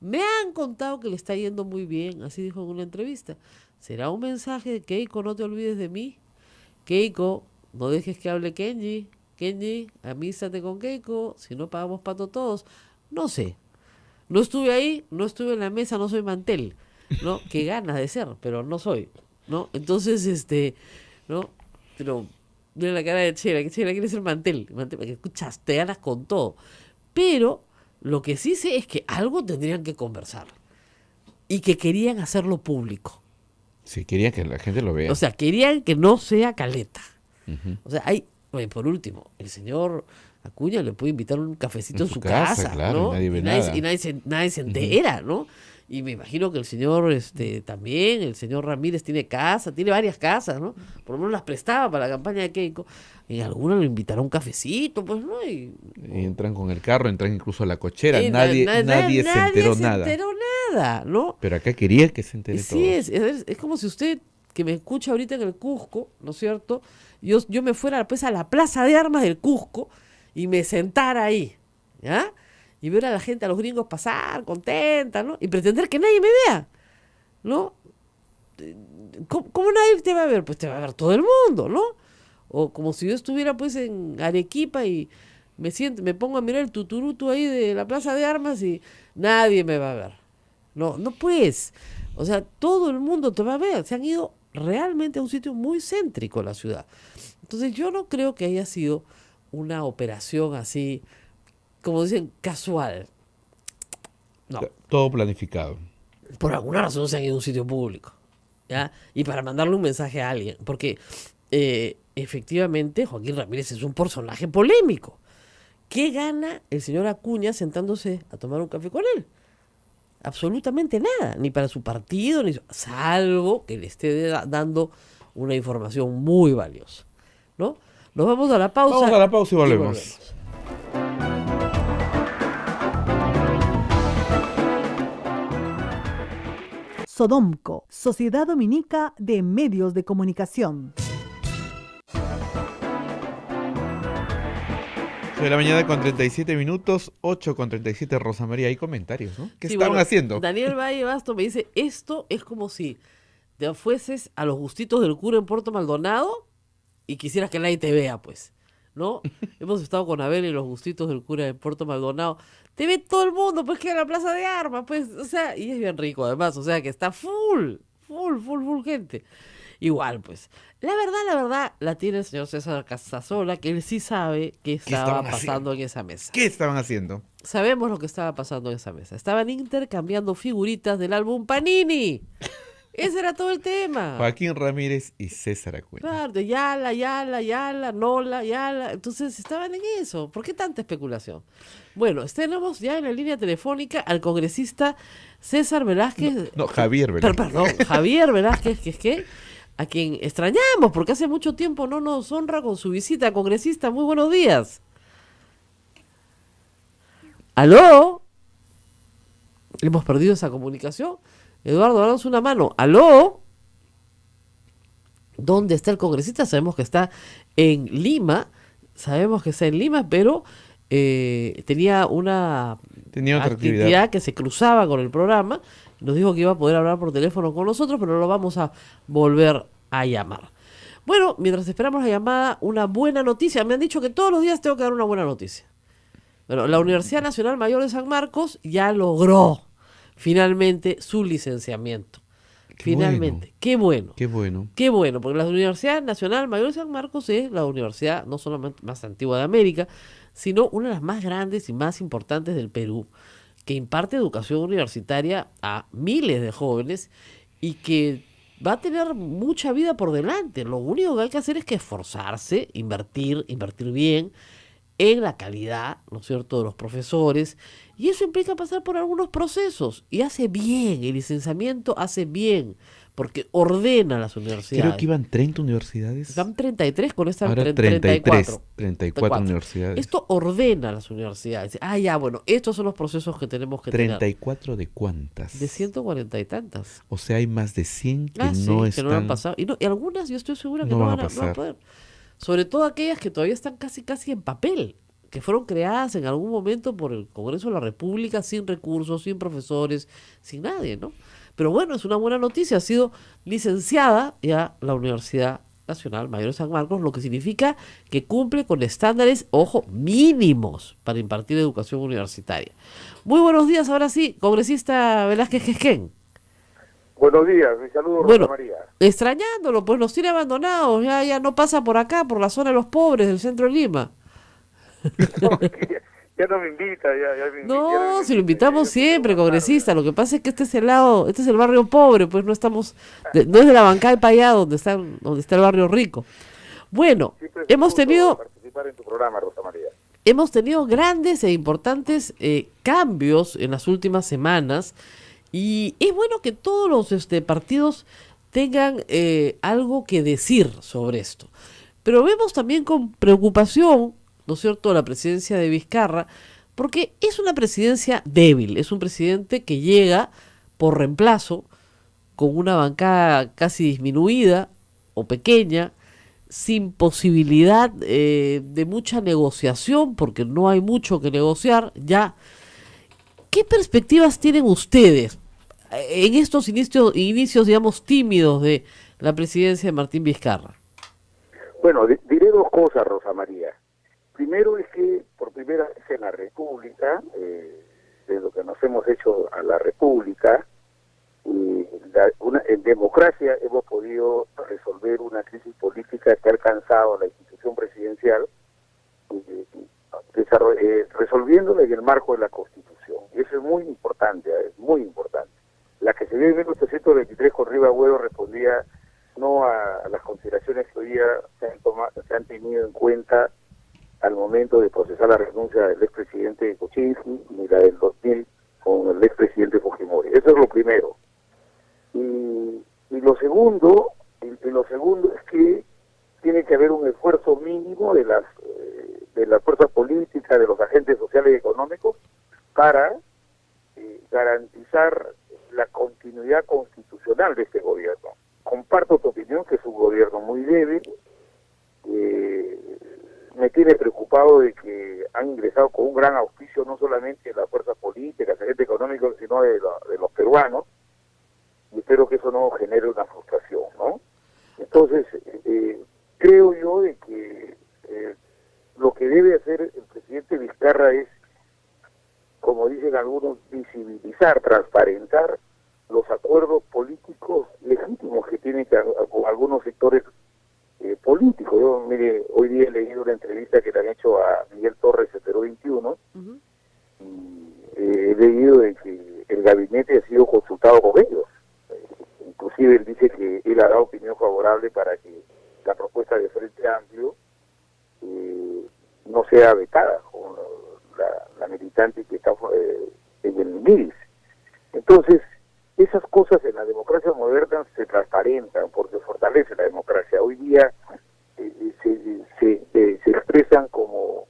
Me han contado que le está yendo muy bien, así dijo en una entrevista. ¿Será un mensaje de Keiko, no te olvides de mí? Keiko, no dejes que hable Kenji. Kenji, amístate con Keiko, si no pagamos pato todos. No sé. No estuve ahí, no estuve en la mesa, no soy mantel, ¿no? Qué ganas de ser, pero no soy, ¿no? Entonces, ¿no? Pero mira la cara de Chela, que Chela quiere ser mantel, porque escuchas, te ganas con todo. Pero lo que sí sé es que algo tendrían que conversar y que querían hacerlo público. Sí, quería que la gente lo vea. O sea, querían que no sea caleta. Ujú. O sea, bueno, por último, el señor Acuña le puede invitar un cafecito en su casa, casa, claro, ¿no? y nadie ve Y nada. nadie se entera, ¿no? Y me imagino que el señor, también, el señor Ramírez tiene casa, tiene varias casas, ¿no? Por lo menos las prestaba para la campaña de Keiko. Y alguna lo invitará a un cafecito, pues, ¿no? Y entran con el carro, entran incluso a la cochera. Y Nadie se enteró nada. Nada, ¿no? Pero acá quería que se entere todo. Sí, es como si usted, que me escucha ahorita en el Cusco, ¿no es cierto? Yo me fuera pues a la Plaza de Armas del Cusco y me sentara ahí, ¿ya? Y ver a la gente, a los gringos pasar contenta, ¿no? Y pretender que nadie me vea, ¿no? ¿Cómo nadie te va a ver? Pues te va a ver todo el mundo, ¿no? O como si yo estuviera pues en Arequipa y me pongo a mirar el tuturutu ahí de la Plaza de Armas y nadie me va a ver. No pues. O sea, todo el mundo te va a ver. Se han ido realmente a un sitio muy céntrico la ciudad. Entonces yo no creo que haya sido una operación así, como dicen, casual. No. Todo planificado. Por alguna razón se han ido a un sitio público, ¿ya? Y para mandarle un mensaje a alguien. Porque efectivamente Joaquín Ramírez es un personaje polémico. ¿Qué gana el señor Acuña sentándose a tomar un café con él? Absolutamente nada, ni para su partido, salvo que le esté dando una información muy valiosa, ¿no? Nos vamos a la pausa. Vamos a la pausa y volvemos. Sodomco, Sociedad Dominica de Medios de Comunicación. De la mañana con 37 minutos, 8 con 37, Rosa María. Hay comentarios, ¿no? ¿Qué Sí, estaban bueno, haciendo? Daniel Valle Basto me dice, esto es como si te fueses a los gustitos del cura en Puerto Maldonado y quisieras que nadie te vea, pues, ¿no? Hemos estado con Abel y los gustitos del cura en Puerto Maldonado. Te ve todo el mundo, pues, que en la Plaza de Armas, pues, o sea, y es bien rico además, o sea, que está full gente. Igual, pues. La verdad, la tiene el señor César Casasola, que él sí sabe qué estaba pasando en esa mesa. ¿Qué estaban haciendo? Sabemos lo que estaba pasando en esa mesa. Estaban intercambiando figuritas del álbum Panini. Ese era todo el tema. Joaquín Ramírez y César Acuña. Claro, de Yala, Nola, Yala. Entonces estaban en eso. ¿Por qué tanta especulación? Bueno, tenemos ya en la línea telefónica al congresista César Velázquez. No, Javier Velázquez. Perdón, Javier Velázquez, a quien extrañamos porque hace mucho tiempo no nos honra con su visita. Congresista, muy buenos días. ¿Aló? Hemos perdido esa comunicación. Eduardo, danos una mano. ¿Aló? ¿Dónde está el congresista? Sabemos que está en Lima. Pero tenía una Tenía otra actividad que se cruzaba con el programa. Nos dijo que iba a poder hablar por teléfono con nosotros, pero lo vamos a volver a llamar. Bueno, mientras esperamos la llamada, una buena noticia. Me han dicho que todos los días tengo que dar una buena noticia. Bueno, la Universidad Nacional Mayor de San Marcos ya logró finalmente su licenciamiento. Finalmente. Qué bueno. Qué bueno. Qué bueno, porque la Universidad Nacional Mayor de San Marcos es la universidad no solamente más antigua de América, sino una de las más grandes y más importantes del Perú, que imparte educación universitaria a miles de jóvenes y que va a tener mucha vida por delante. Lo único que hay que hacer es que esforzarse, invertir bien en la calidad, ¿no es cierto?, de los profesores, y eso implica pasar por algunos procesos, y hace bien, el licenciamiento hace bien, porque ordena las universidades. Creo que iban 30 universidades. Van 33, con esta Ahora 34. 34 universidades. Esto ordena las universidades. Ya, bueno, estos son los procesos que tenemos que tener. ¿34 de cuántas? De 140 y tantas. O sea, hay más de 100 que Sí, no que están... no han pasado. Y algunas yo estoy segura que no no van van a a pasar. poder. Sobre todo aquellas que todavía están casi en papel, que fueron creadas en algún momento por el Congreso de la República sin recursos, sin profesores, sin nadie, ¿no? Pero bueno, es una buena noticia, ha sido licenciada ya la Universidad Nacional Mayor de San Marcos, lo que significa que cumple con estándares, ojo, mínimos para impartir educación universitaria. Muy buenos días, ahora sí, congresista Velázquez Jesquén. Buenos días, mi saludo, Bueno, Rosa María. extrañándolo, pues nos tiene abandonados, ya no pasa por acá, por la zona de los pobres del centro de Lima. No, ya no me invita, ya me No, invita, si lo invitamos yo siempre, quiero congresista. Lo que pasa es que este es el barrio pobre, pues no estamos, no es de la bancada para allá donde está el barrio rico. Bueno, Siempre es un hemos gusto tenido participar en tu programa, Rosa María. grandes e importantes cambios en las últimas semanas y es bueno que todos los partidos tengan algo que decir sobre esto. Pero vemos también con preocupación, ¿no es cierto?, la presidencia de Vizcarra, porque es una presidencia débil, es un presidente que llega por reemplazo, con una bancada casi disminuida o pequeña, sin posibilidad de mucha negociación, porque no hay mucho que negociar ya. ¿Qué perspectivas tienen ustedes en estos inicios, digamos, tímidos de la presidencia de Martín Vizcarra? Bueno, diré dos cosas, Rosa María. Primero es que por primera vez en la República, de lo que nos hemos hecho a la República, en democracia hemos podido resolver una crisis política que ha alcanzado la institución presidencial, resolviéndola en el marco de la Constitución. Y eso es muy importante, es muy importante. La que se dio en 1823 con Riva Agüero respondía no a las consideraciones que hoy día se han tenido en cuenta al momento de procesar la renuncia del expresidente Kuczynski ni la del 2000 con el expresidente Fujimori. Eso es lo primero. Y lo segundo es que tiene que haber un esfuerzo mínimo de las fuerzas políticas, de los agentes sociales y económicos para garantizar la continuidad constitucional de este gobierno. Comparto tu opinión que es un gobierno muy débil. Me tiene preocupado de que han ingresado con un gran auspicio no solamente de las fuerzas políticas, agentes económicos, sino de los peruanos, y espero que eso no genere una frustración, ¿no? Entonces, creo yo de que lo que debe hacer el presidente Vizcarra es, como dicen algunos, visibilizar, transparentar los acuerdos políticos legítimos que tienen con algunos sectores políticos. Yo, mire, hoy día he leído una entrevista que le han hecho a Miguel Torres en Perú 21, y he leído de que el gabinete ha sido consultado con ellos. Inclusive él dice que él ha dado opinión favorable para que la propuesta de Frente Amplio no sea vetada con la militante que está en el MIRIS. Entonces, esas cosas en la democracia moderna se transparentan porque fortalece la democracia. Hoy día se expresan como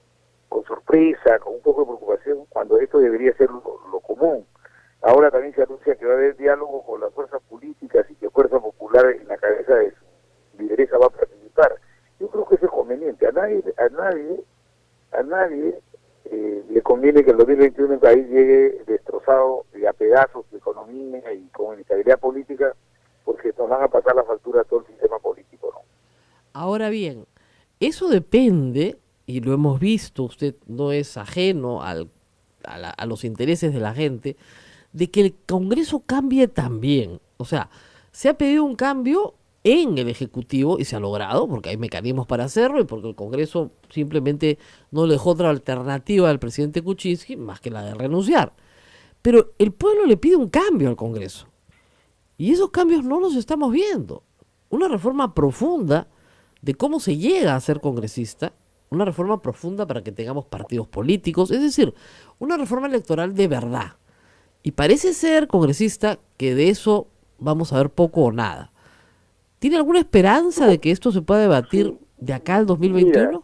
con sorpresa, con un poco de preocupación, cuando esto a nadie le conviene que el 2021 el país llegue destrozado y a pedazos de economía y con inestabilidad política, porque nos van a pasar la factura a todo el sistema político, ¿no? Ahora bien, eso depende, y lo hemos visto, usted no es ajeno a los intereses de la gente, de que el Congreso cambie también. O sea, se ha pedido un cambio en el Ejecutivo y se ha logrado, porque hay mecanismos para hacerlo y porque el Congreso simplemente no le dejó otra alternativa al presidente Kuczynski más que la de renunciar. Pero el pueblo le pide un cambio al Congreso. Y esos cambios no los estamos viendo. Una reforma profunda de cómo se llega a ser congresista, una reforma profunda para que tengamos partidos políticos, es decir, una reforma electoral de verdad. Y parece ser, congresista, que de eso vamos a ver poco o nada. ¿Tiene alguna esperanza de que esto se pueda debatir de acá al 2021? Mira,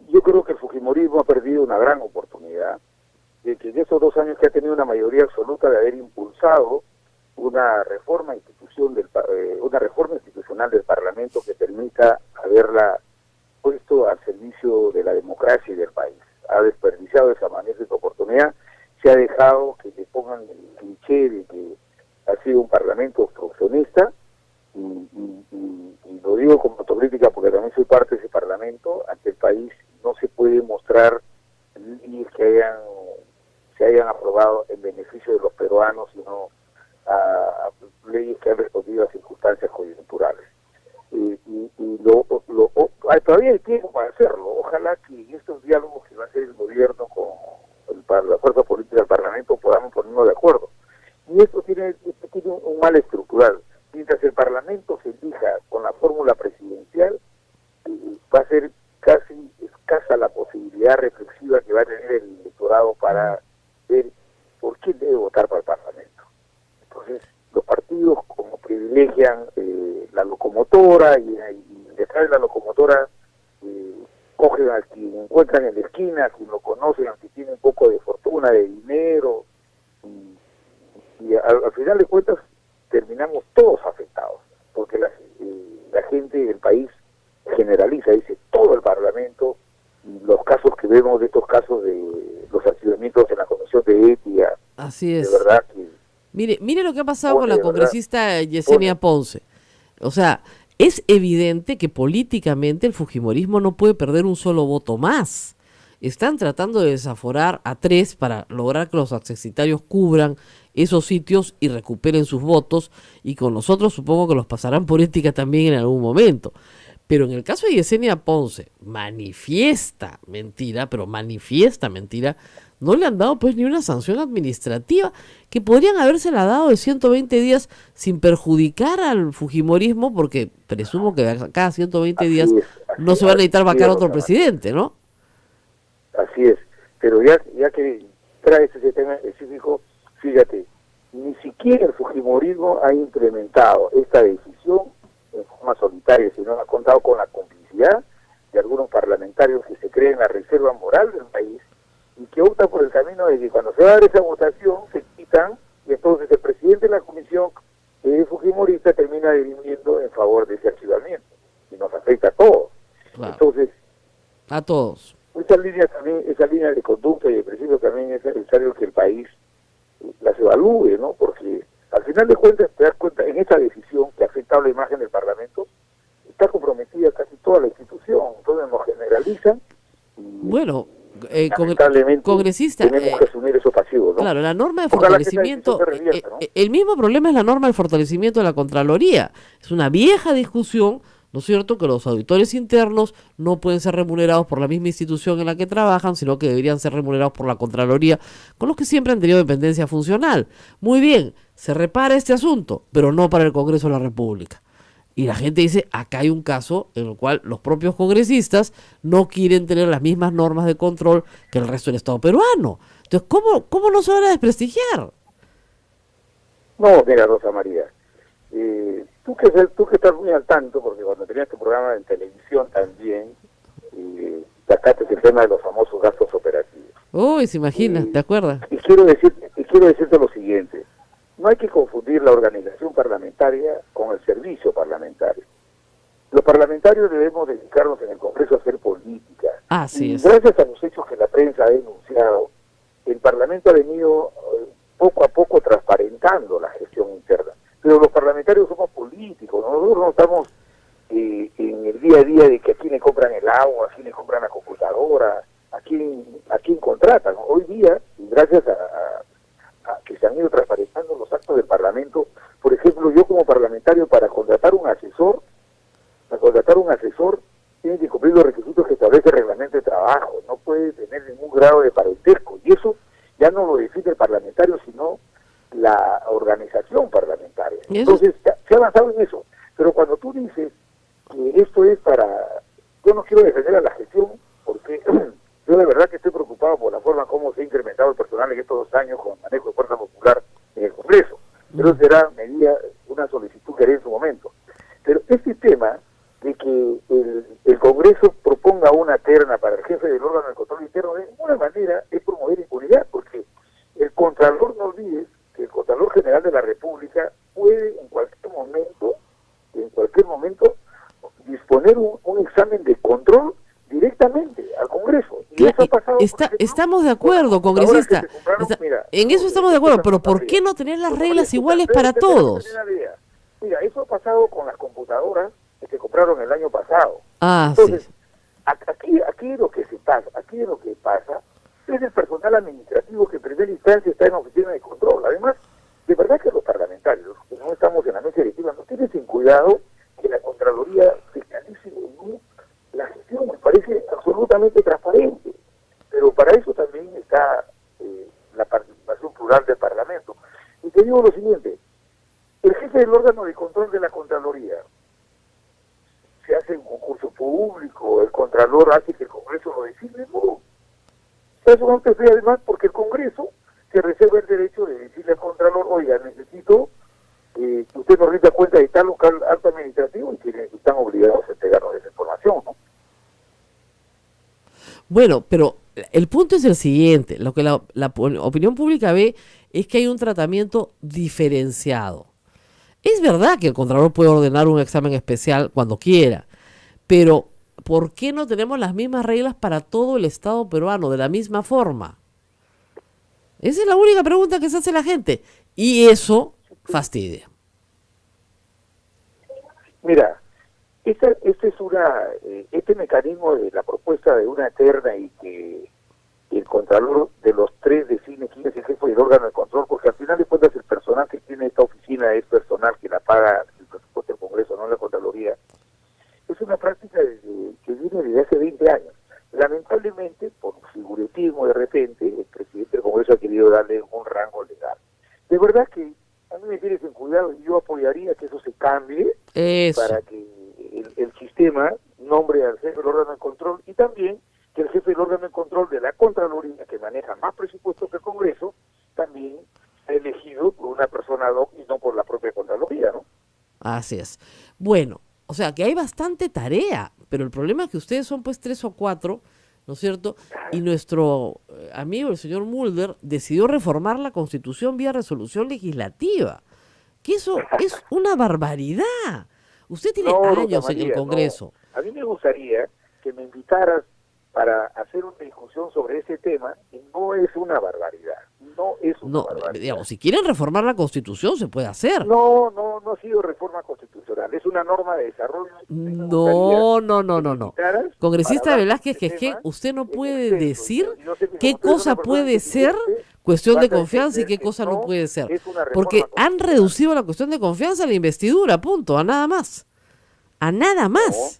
yo creo que el fujimorismo ha perdido una gran oportunidad de que en esos 2 años que ha tenido una mayoría absoluta de haber impulsado una reforma institucional del Parlamento que permita haberla puesto al servicio de la democracia y del país. Ha desperdiciado esa magnífica oportunidad, se ha dejado que le pongan el cliché de que ha sido un Parlamento obstruccionista, y lo digo como autocrítica porque también soy parte de ese Parlamento. Ante el país no se puede mostrar leyes que se hayan aprobado en beneficio de los peruanos, sino a leyes que han respondido a circunstancias coyunturales. Todavía hay tiempo para hacerlo. Ojalá que en estos diálogos que va a hacer el gobierno con la fuerza política del Parlamento podamos ponernos de acuerdo. Y esto tiene un mal estructural. Mientras el Parlamento se elija con la fórmula presidencial, va a ser casi escasa la posibilidad reflexiva que va a tener el electorado para ver por qué debe votar para el Parlamento. Entonces, los partidos como privilegian la locomotora y detrás de la locomotora cogen al que encuentran en la esquina, a quien lo conocen, al que tiene un poco de fortuna, de dinero, y al final de cuentas terminamos todos afectados, porque la gente del país generaliza, dice todo el Parlamento, y los casos que vemos de estos casos de los archivamientos en la Comisión de Ética. Así es. De verdad que... Mire lo que ha pasado con la congresista Yesenia Ponce. O sea, es evidente que políticamente el fujimorismo no puede perder un solo voto más. Están tratando de desaforar a 3 para lograr que los accesitarios cubran esos sitios y recuperen sus votos, y con nosotros supongo que los pasarán por ética también en algún momento. Pero en el caso de Yesenia Ponce, manifiesta mentira, no le han dado pues ni una sanción administrativa, que podrían habérsela dado de 120 días sin perjudicar al fujimorismo, porque presumo que cada 120 días no se va a necesitar vacar otro presidente, ¿no? Así es, pero ya que trae ese tema específico, fíjate, ni siquiera el fujimorismo ha implementado esta decisión en forma solitaria, sino ha contado con la complicidad de algunos parlamentarios que se creen la reserva moral del país y que optan por el camino de que cuando se va a dar esa votación se quitan, y entonces el presidente de la comisión, que es fujimorista, termina dirimiendo en favor de ese archivamiento y nos afecta a todos. Claro. Entonces, a todos. Esa línea de conducta y de principio también es necesario que el país las evalúe, ¿no? Porque al final de cuentas te das cuenta, en esa decisión que ha afectado la imagen del Parlamento, está comprometida casi toda la institución, entonces nos generalizan. Bueno, congresista, tenemos que asumir esos pasivos, ¿no? Claro, la norma de fortalecimiento, ¿no? El mismo problema es la norma de fortalecimiento de la Contraloría. Es una vieja discusión, ¿no es cierto?, que los auditores internos no pueden ser remunerados por la misma institución en la que trabajan, sino que deberían ser remunerados por la Contraloría, con los que siempre han tenido dependencia funcional. Muy bien, se repara este asunto, pero no para el Congreso de la República. Y la gente dice, acá hay un caso en el cual los propios congresistas no quieren tener las mismas normas de control que el resto del Estado peruano. Entonces, ¿cómo no se van a desprestigiar? No, mira, Rosa María, tú que estás muy al tanto, porque cuando tenías tu programa en televisión también, sacaste el tema de los famosos gastos operativos. Uy, se imagina, ¿te acuerdas? Y quiero decirte lo siguiente. No hay que confundir la organización parlamentaria con el servicio parlamentario. Los parlamentarios debemos dedicarnos en el Congreso a hacer política. Así Y es. gracias a los hechos que la prensa ha denunciado, el Parlamento ha venido poco a poco transparentando la gestión interna. Pero los parlamentarios somos políticos, nosotros no estamos en el día a día de que a quién le compran el agua, a quién le compran la computadora, a quién contratan. Hoy día, y gracias a que se han ido transparentando los actos del Parlamento, por ejemplo, yo como parlamentario para contratar un asesor, tiene que cumplir los requisitos que establece el reglamento de trabajo, no puede tener ningún grado de parentesco, y eso ya no lo decide el parlamentario, sino la organización parlamentaria. Entonces, se ha avanzado en eso, pero cuando tú dices que esto es yo no quiero defender a la gestión, porque yo de verdad que estoy preocupado por la forma como se ha incrementado el personal en estos 2 años con manejo de fuerza popular en el Congreso, pero será una solicitud que haré en su momento. Pero este tema de que el Congreso proponga una terna para el jefe del órgano de control interno, de ninguna manera es promover impunidad, porque el Contralor, no olvides que el Contralor General de la República puede en cualquier momento disponer un examen de control directamente al Congreso. Y eso ha pasado, estamos de acuerdo, congresista. En eso estamos de acuerdo, pero ¿por qué no tener las reglas iguales para todos? Mira, eso ha pasado con las computadoras que se compraron el año pasado. Entonces, sí. Aquí lo que pasa es el personal administrativo que en primera instancia está en la oficina de control. Además, de verdad que los parlamentarios, que no estamos en la mesa directiva, no tienen sin cuidado que la Contraloría fiscalice la gestión. Me parece absolutamente transparente, pero para eso también está la participación plural del Parlamento. Y te digo lo siguiente, el jefe del órgano de control de la Contraloría se hace un concurso público, el Contralor hace que el Congreso lo decide, no. Eso no te fue además porque el Congreso se reserva el derecho de decirle al Contralor, oiga, necesito que usted nos rinda cuenta de tal local acto administrativo y que están obligados a entregarnos esa información, ¿no? Bueno, pero el punto es el siguiente, lo que la opinión pública ve es que hay un tratamiento diferenciado. Es verdad que el Contralor puede ordenar un examen especial cuando quiera, pero ¿por qué no tenemos las mismas reglas para todo el Estado peruano de la misma forma? Esa es la única pregunta que se hace la gente, y eso fastidia. Mira, este mecanismo de la propuesta de una terna y que el Contralor de los 3 define quién es el jefe del órgano de control, porque al final de cuentas el personal que tiene esta oficina es personal que la paga el presupuesto del Congreso, no la Contraloría, es una práctica que viene desde hace 20 años. Lamentablemente, por figuritismo de repente, el presidente del Congreso ha querido darle un rango legal. De verdad que a mí me tienes en cuidado y yo apoyaría que eso se cambie para que el sistema nombre al jefe del órgano de control y también que el jefe del órgano de control de la Contraloría, que maneja más presupuesto que el Congreso, también ha elegido por una persona ad hoc y no por la propia Contraloría, ¿no? Así es. Bueno, o sea que hay bastante tarea, pero el problema es que ustedes son pues 3 o 4, ¿no es cierto? Y nuestro amigo, el señor Mulder, decidió reformar la Constitución vía resolución legislativa, que eso es una barbaridad. Usted tiene años en el Congreso. No. A mí me gustaría que me invitaras para hacer una discusión sobre ese tema, y no es una barbaridad. Digamos, si quieren reformar la Constitución, se puede hacer. No ha sido reforma constitucional, es una norma de desarrollo. No. Congresista Velázquez Quezquén, usted no puede decir qué cosa puede ser cuestión de confianza y qué cosa no puede ser. Porque han reducido la cuestión de confianza a la investidura, punto, a nada más. A nada más.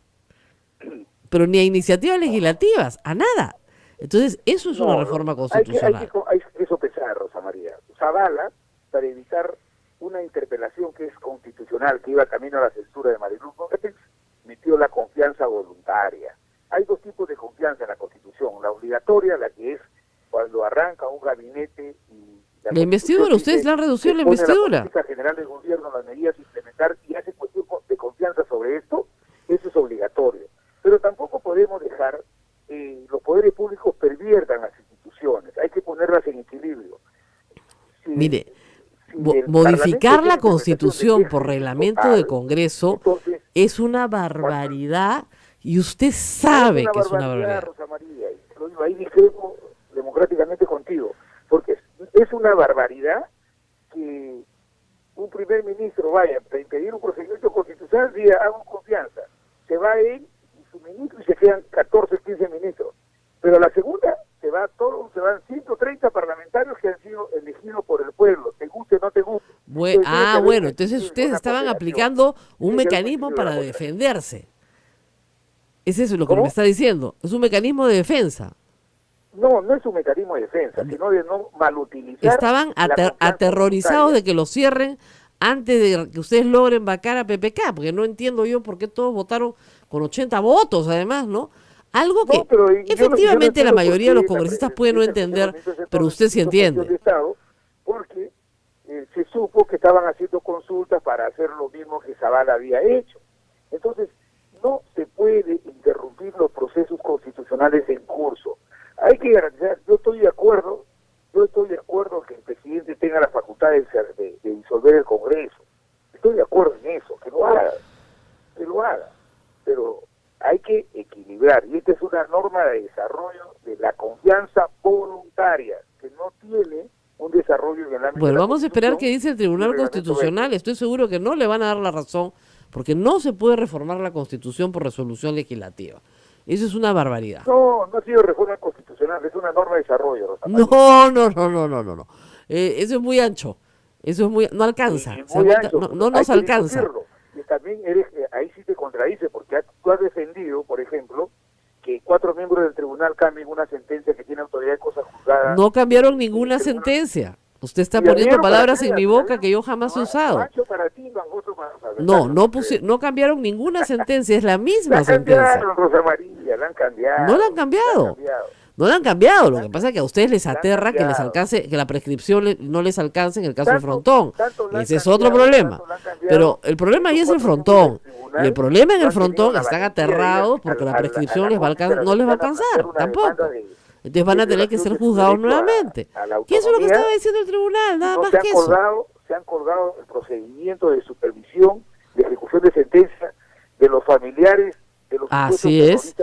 Pero ni a iniciativas legislativas, a nada. Entonces, eso es una reforma constitucional. Hay que sopesar, Rosa María. Zavala, para evitar una interpelación que es constitucional, que iba camino a la censura de Mariluz Gómez, metió la confianza voluntaria. Hay 2 tipos de confianza en la Constitución. La obligatoria, la que es cuando arranca un gabinete y la investidura, ustedes la han reducido la investidura. La política general del gobierno, las medidas a implementar y hace cuestión de confianza sobre esto, eso es obligatorio. Pero tampoco podemos dejar los poderes públicos perviertan las instituciones, hay que ponerlas en equilibrio. Modificar la Constitución por reglamento de Congreso es una barbaridad y usted sabe que es una barbaridad. Rosa María, y te lo digo, ahí discrepo democráticamente contigo, porque es una barbaridad que un primer ministro vaya a impedir un procedimiento constitucional, diga, hago confianza, se va él y su ministro y se quedan 14, 15 ministros, pero la segunda se van 130 parlamentarios que han sido elegidos por el pueblo, te guste o no te guste. Bueno, entonces ustedes estaban aplicando un mecanismo para defenderse. ¿Es eso lo que me está diciendo? Es un mecanismo de defensa. No, no es un mecanismo de defensa, sino de no malutilizar. Estaban aterrorizados de que lo cierren antes de que ustedes logren vacar a PPK, porque no entiendo yo por qué todos votaron con 80 votos, además, ¿no? Algo que efectivamente la mayoría de los congresistas pueden no entender, pero usted sí entiende. Porque se supo que estaban haciendo consultas para hacer lo mismo que Zavala había hecho. Entonces, no se puede interrumpir los procesos constitucionales en curso. Hay que garantizar, yo estoy de acuerdo que el presidente tenga la facultad de disolver el Congreso. Estoy de acuerdo en eso, que lo haga. Pero hay que equilibrar, y esta es una norma de desarrollo de la confianza voluntaria, que no tiene un desarrollo en el ámbito. Bueno, vamos a esperar qué dice el Tribunal Constitucional. Estoy seguro que no le van a dar la razón, porque no se puede reformar la Constitución por resolución legislativa. Eso es una barbaridad. No ha sido reforma constitucional, es una norma de desarrollo, Rosa María. No. Eso es muy ancho. Eso es no alcanza. No nos alcanza. Y también ahí sí te contradice, porque tú has defendido, por ejemplo, que 4 miembros del tribunal cambien una sentencia que tiene autoridad de cosas juzgadas. No cambiaron ninguna sentencia. Usted está poniendo palabras en mi boca que yo jamás he usado. No cambiaron ninguna sentencia, es la misma sentencia. Rosa María, la han cambiado. No la han cambiado. No la han cambiado. Lo que pasa es que a ustedes les aterra que les alcance, que la prescripción no les alcance en el caso del Frontón. Ese es otro problema. Pero el problema ahí es el Frontón. Y el problema en el Frontón están aterrados porque la prescripción no les va a alcanzar tampoco. Entonces van a tener que ser juzgados nuevamente. ¿Qué es lo que estaba diciendo el tribunal? Nada más que eso. Se han colgado el procedimiento de supervisión, de ejecución de sentencia de los familiares de los Así es.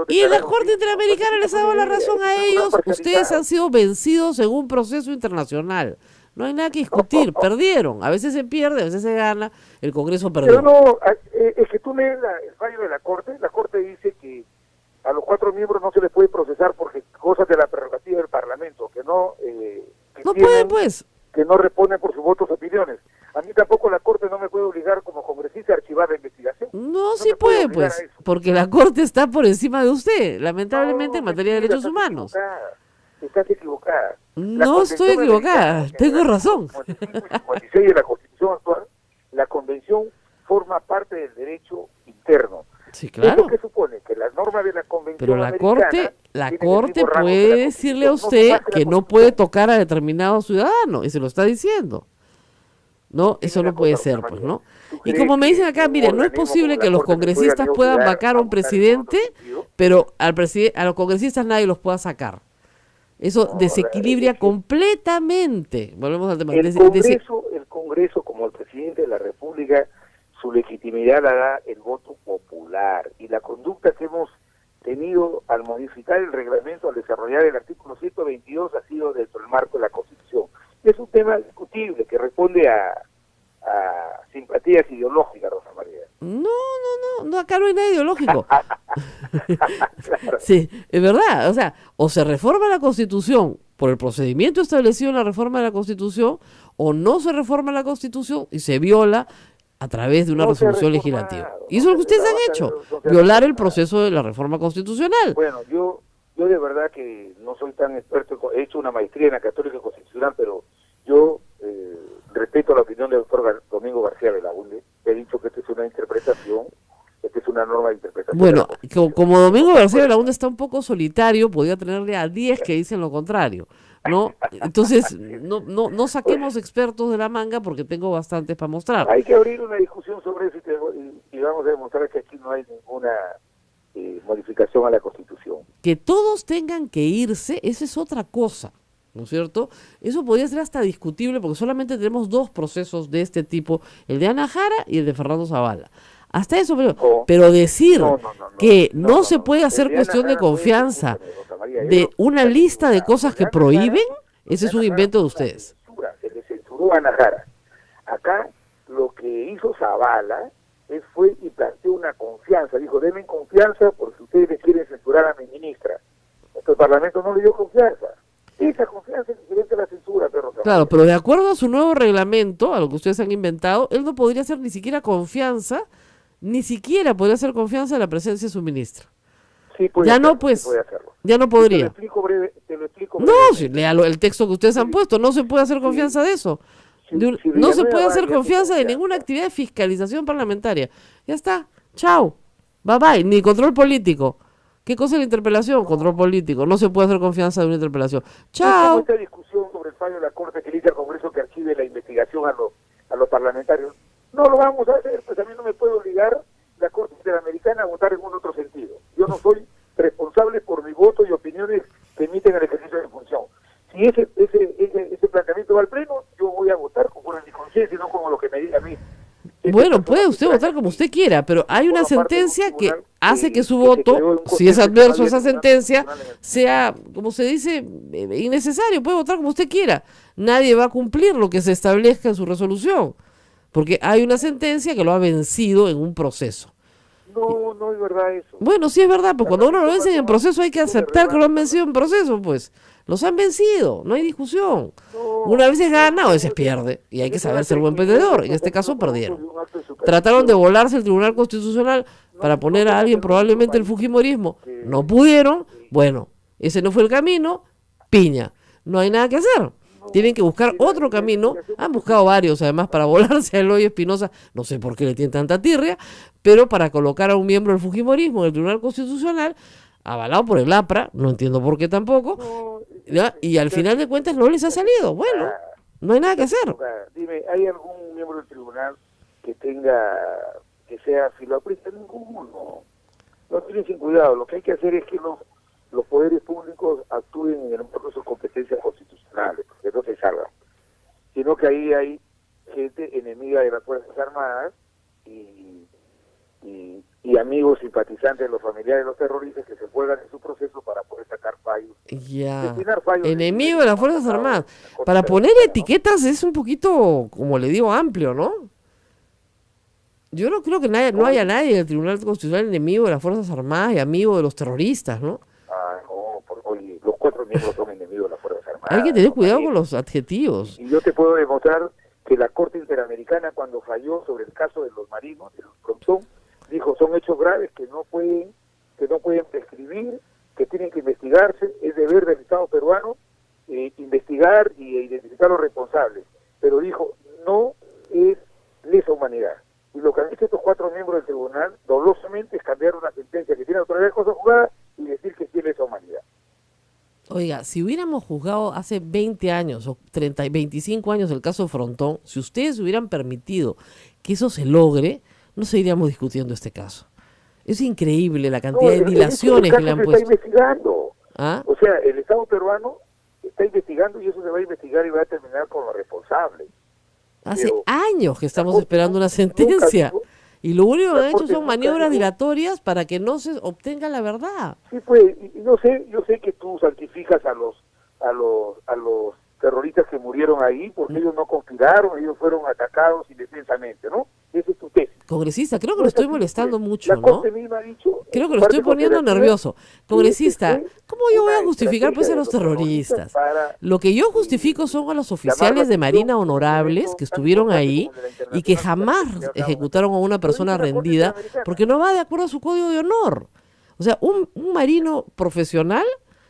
Y en la Corte Interamericana les ha dado la razón a ellos. Ustedes han sido vencidos en un proceso internacional. No hay nada que discutir. Perdieron. A veces se pierde, a veces se gana. El Congreso perdió. Pero no, es que tú lees el fallo de la Corte. La Corte dice que a los 4 miembros no se les puede procesar porque cosas de la prerrogativa del Parlamento, que no pueden, pues. Que no responden por sus votos opiniones. A mí tampoco la Corte no me puede obligar como congresista a archivar la investigación. No sí puede, pues, porque la Corte está por encima de usted, lamentablemente en materia de derechos humanos. Estás equivocada. No estoy equivocada, tengo razón. En el artículo 56 de la Constitución actual, la Convención forma parte del derecho interno. Sí, claro. ¿Eso qué supone? Que las normas de la Convención Pero la Corte puede decirle a usted que no puede tocar a determinado ciudadano, y se lo está diciendo. No, eso no puede ser, pues, ¿no? Y como me dicen acá, miren, no es posible que los congresistas puedan vacar a un presidente, pero a los congresistas nadie los pueda sacar. Eso desequilibra completamente. Volvemos al tema. El Congreso, como el presidente de la República, su legitimidad la da el voto popular. Y la conducta que hemos tenido al modificar el reglamento, al desarrollar el artículo 122, ha sido dentro del marco de la Constitución. Es un tema discutible que responde a simpatías ideológicas, Rosa María. No, acá no hay nada ideológico. Claro. Sí, es verdad. O sea, o se reforma la Constitución por el procedimiento establecido en la reforma de la Constitución, o no se reforma la Constitución y se viola a través de una resolución legislativa. Y eso es lo que ustedes han hecho, violar el proceso de la reforma constitucional. Bueno, yo de verdad que no soy tan experto, he hecho una maestría en la Católica Constitucional, pero yo respeto la opinión del doctor Domingo García Belaúnde. He dicho que esta es una interpretación, esta es una norma de interpretación. Bueno, como Domingo García Belaúnde está un poco solitario, podría tenerle a 10 que dicen lo contrario, ¿no? Entonces, no saquemos expertos de la manga porque tengo bastantes para mostrar. Hay que abrir una discusión sobre eso y vamos a demostrar que aquí no hay ninguna modificación a la Constitución. Que todos tengan que irse, esa es otra cosa, ¿no es cierto? Eso podría ser hasta discutible porque solamente tenemos 2 procesos de este tipo, el de Ana Jara y el de Fernando Zavala. Hasta eso, No. pero decir No, que no se puede hacer Eliana cuestión de Jara fue, confianza escúchame, Rosa María, de yo- una lista de cosas que Eliana prohíben, Jara- ese es un Eliana invento de Jara fue una ustedes. censura, se le censuró a Ana Jara. Acá lo que hizo Zavala fue y planteó una confianza, dijo, denme confianza porque ustedes le quieren censurar a mi ministra. El Parlamento no le dio confianza. Esa confianza es diferente a la censura, pero Claro, pero de acuerdo a su nuevo reglamento, a lo que ustedes han inventado, él no podría hacer ni siquiera confianza, ni siquiera podría hacer confianza en la presencia de su ministra. sí puede Ya hacerlo, no, pues, sí puede hacerlo. ya no Te lo podría. explico breve, te lo explico No, brevemente. si lea el texto que ustedes han Sí. puesto, no se puede hacer confianza de eso. Si- si No se Villanueva puede hacer vaya confianza de con ninguna confianza. actividad de fiscalización parlamentaria. Ya está, chao, bye bye, ni control político. ¿Qué cosa es la interpelación? Control político. No se puede hacer confianza de una interpelación. Es como Chao. esta discusión sobre el fallo de la Corte que le dice al Congreso que archive la investigación a los parlamentarios. No lo vamos a hacer, pues a mí no me puede obligar la Corte Interamericana a votar en un otro sentido. Yo no soy responsable por mi voto y opiniones que emiten el ejercicio de función. Si ese planteamiento va al Pleno, yo voy a votar conforme a mi conciencia y no como lo que me diga a mí. Bueno, puede usted votar como usted quiera, pero hay una sentencia que hace que su que se voto, creó en un si es contexto adverso a esa todavía sentencia, constitucional en el- sea, como se dice, innecesario. Puede votar como usted quiera. Nadie va a cumplir lo que se establezca en su resolución, porque hay una sentencia que lo ha vencido en un proceso. No es verdad eso. Bueno, sí es verdad, pues cuando uno lo vence en proceso hay que aceptar que lo han vencido en proceso, pues. Los han vencido, no hay discusión. Una vez se gana o a veces pierde, y hay que saber ser buen perdedor. En este caso perdieron. Trataron de volarse el Tribunal Constitucional para poner a alguien probablemente el fujimorismo. No pudieron. Bueno, ese no fue el camino. Piña. No hay nada que hacer. Tienen que buscar otro camino. Han buscado varios, además, para volarse a Eloy Espinosa. No sé por qué le tienen tanta tirria, pero para colocar a un miembro del fujimorismo en el Tribunal Constitucional, avalado por el APRA, no entiendo por qué tampoco, ¿ya? Y al final de cuentas no les ha salido. Bueno, no hay nada que hacer. Dime, ¿hay algún miembro del tribunal que que sea filoaprista? Ninguno. No tienen sin cuidado. Lo que hay que hacer es que los poderes públicos actúen en el marco de sus competencias constitucionales, que no se salgan. Sino que ahí hay gente enemiga de las Fuerzas Armadas y amigos simpatizantes de los familiares de los terroristas que se juegan en su proceso para poder sacar fallos. Ya. Destinar fallos Enemigo de las Fuerzas Armadas. Para poner etiquetas es un poquito, como le digo, amplio, ¿no? Yo no creo que no haya nadie en el Tribunal Constitucional enemigo de las Fuerzas Armadas y amigo de los terroristas, ¿no? Oye, los 4 miembros son enemigos de las Fuerzas Armadas. Hay que tener ¿no? cuidado con los adjetivos. Y yo te puedo demostrar que la Corte Interamericana, cuando falló sobre el caso de los marinos, de los Frontón, dijo, son hechos graves que no pueden prescribir, que tienen que investigarse, es deber del Estado peruano investigar y identificar a los responsables. Pero dijo, no es lesa humanidad. Y lo que han hecho estos 4 miembros del tribunal, dolosamente, es cambiar una sentencia que tiene autoridad de cosa juzgada y decir que sí es lesa humanidad. Oiga, si hubiéramos juzgado hace 20 años o 25 años el caso Frontón, si ustedes hubieran permitido que eso se logre, no seguiríamos discutiendo este caso. Es increíble la cantidad de dilaciones que le han se puesto. está investigando. ¿Ah? O sea, el Estado peruano está investigando y eso se va a investigar y va a terminar con los responsables. Hace Pero años que estamos Corte esperando una nunca sentencia. dijo- Y lo único que la han hecho Corte son nunca maniobras dijo- dilatorias para que no se obtenga la verdad. Sí, pues, y yo sé que tú santificas a los terroristas que murieron ahí porque ellos no conspiraron, ellos fueron atacados indefensamente, ¿no? Esa es tu tesis. Congresista, creo que lo estoy molestando mucho, La ¿no? Corte misma ha dicho, Creo que en lo estoy parte poniendo considerativa, nervioso. Congresista, que fue ¿cómo yo voy a una justificar pues a estrategia los de terroristas? para Lo que yo justifico son a los oficiales de Marina honorables que estuvieron ahí y que jamás ejecutaron a una persona rendida porque no va de acuerdo a su código de honor. O sea, un marino profesional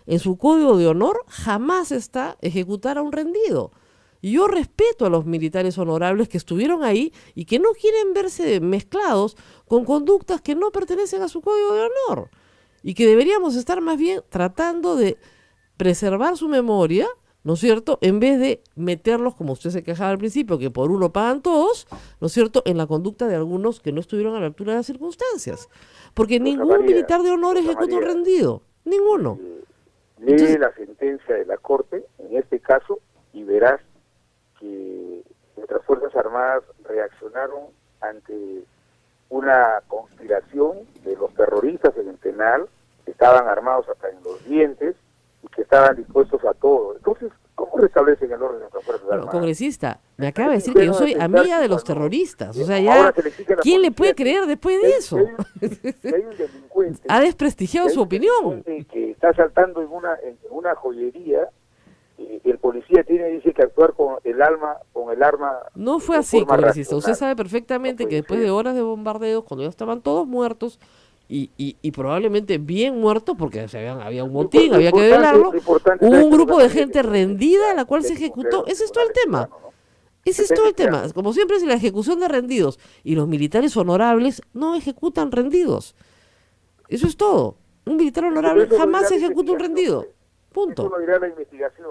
en su código de honor jamás está ejecutar a un rendido. Y yo respeto a los militares honorables que estuvieron ahí y que no quieren verse mezclados con conductas que no pertenecen a su código de honor. Y que deberíamos estar más bien tratando de preservar su memoria, ¿no es cierto?, en vez de meterlos, como usted se quejaba al principio, que por uno pagan todos, ¿no es cierto?, en la conducta de algunos que no estuvieron a la altura de las circunstancias. Porque ningún María, militar de honor Rosa ejecuta un María. rendido. Ninguno. lee Entonces- la sentencia de la Corte, en este caso, y verás que nuestras Fuerzas Armadas reaccionaron ante una conspiración de los terroristas en el penal, que estaban armados hasta en los dientes y que estaban dispuestos a todo. Entonces, ¿cómo restablecen el orden de nuestras Fuerzas Bueno, Armadas? congresista, me acaba de decir que yo soy amiga de los terroristas. O sea, ya, ¿quién le puede creer después de eso? Si hay un delincuente, Ha desprestigiado si hay su un opinión. delincuente que está saltando en una joyería, el policía dice que actuar con el arma. No fue de así, forma congresista. Usted racional. sabe perfectamente No que puede después ser. de horas de bombardeos, cuando ya estaban todos muertos y probablemente bien muertos, porque había un motín, había que velarlo, hubo un grupo de gente rendida a la cual se ejecutó. Ese es todo el tema. Ese es todo el tema. Como siempre es la ejecución de rendidos. Y los militares honorables no ejecutan rendidos. Eso es todo. Un militar honorable Pero eso lo jamás dirá la ejecuta un rendido. Eso Punto. lo dirá la investigación.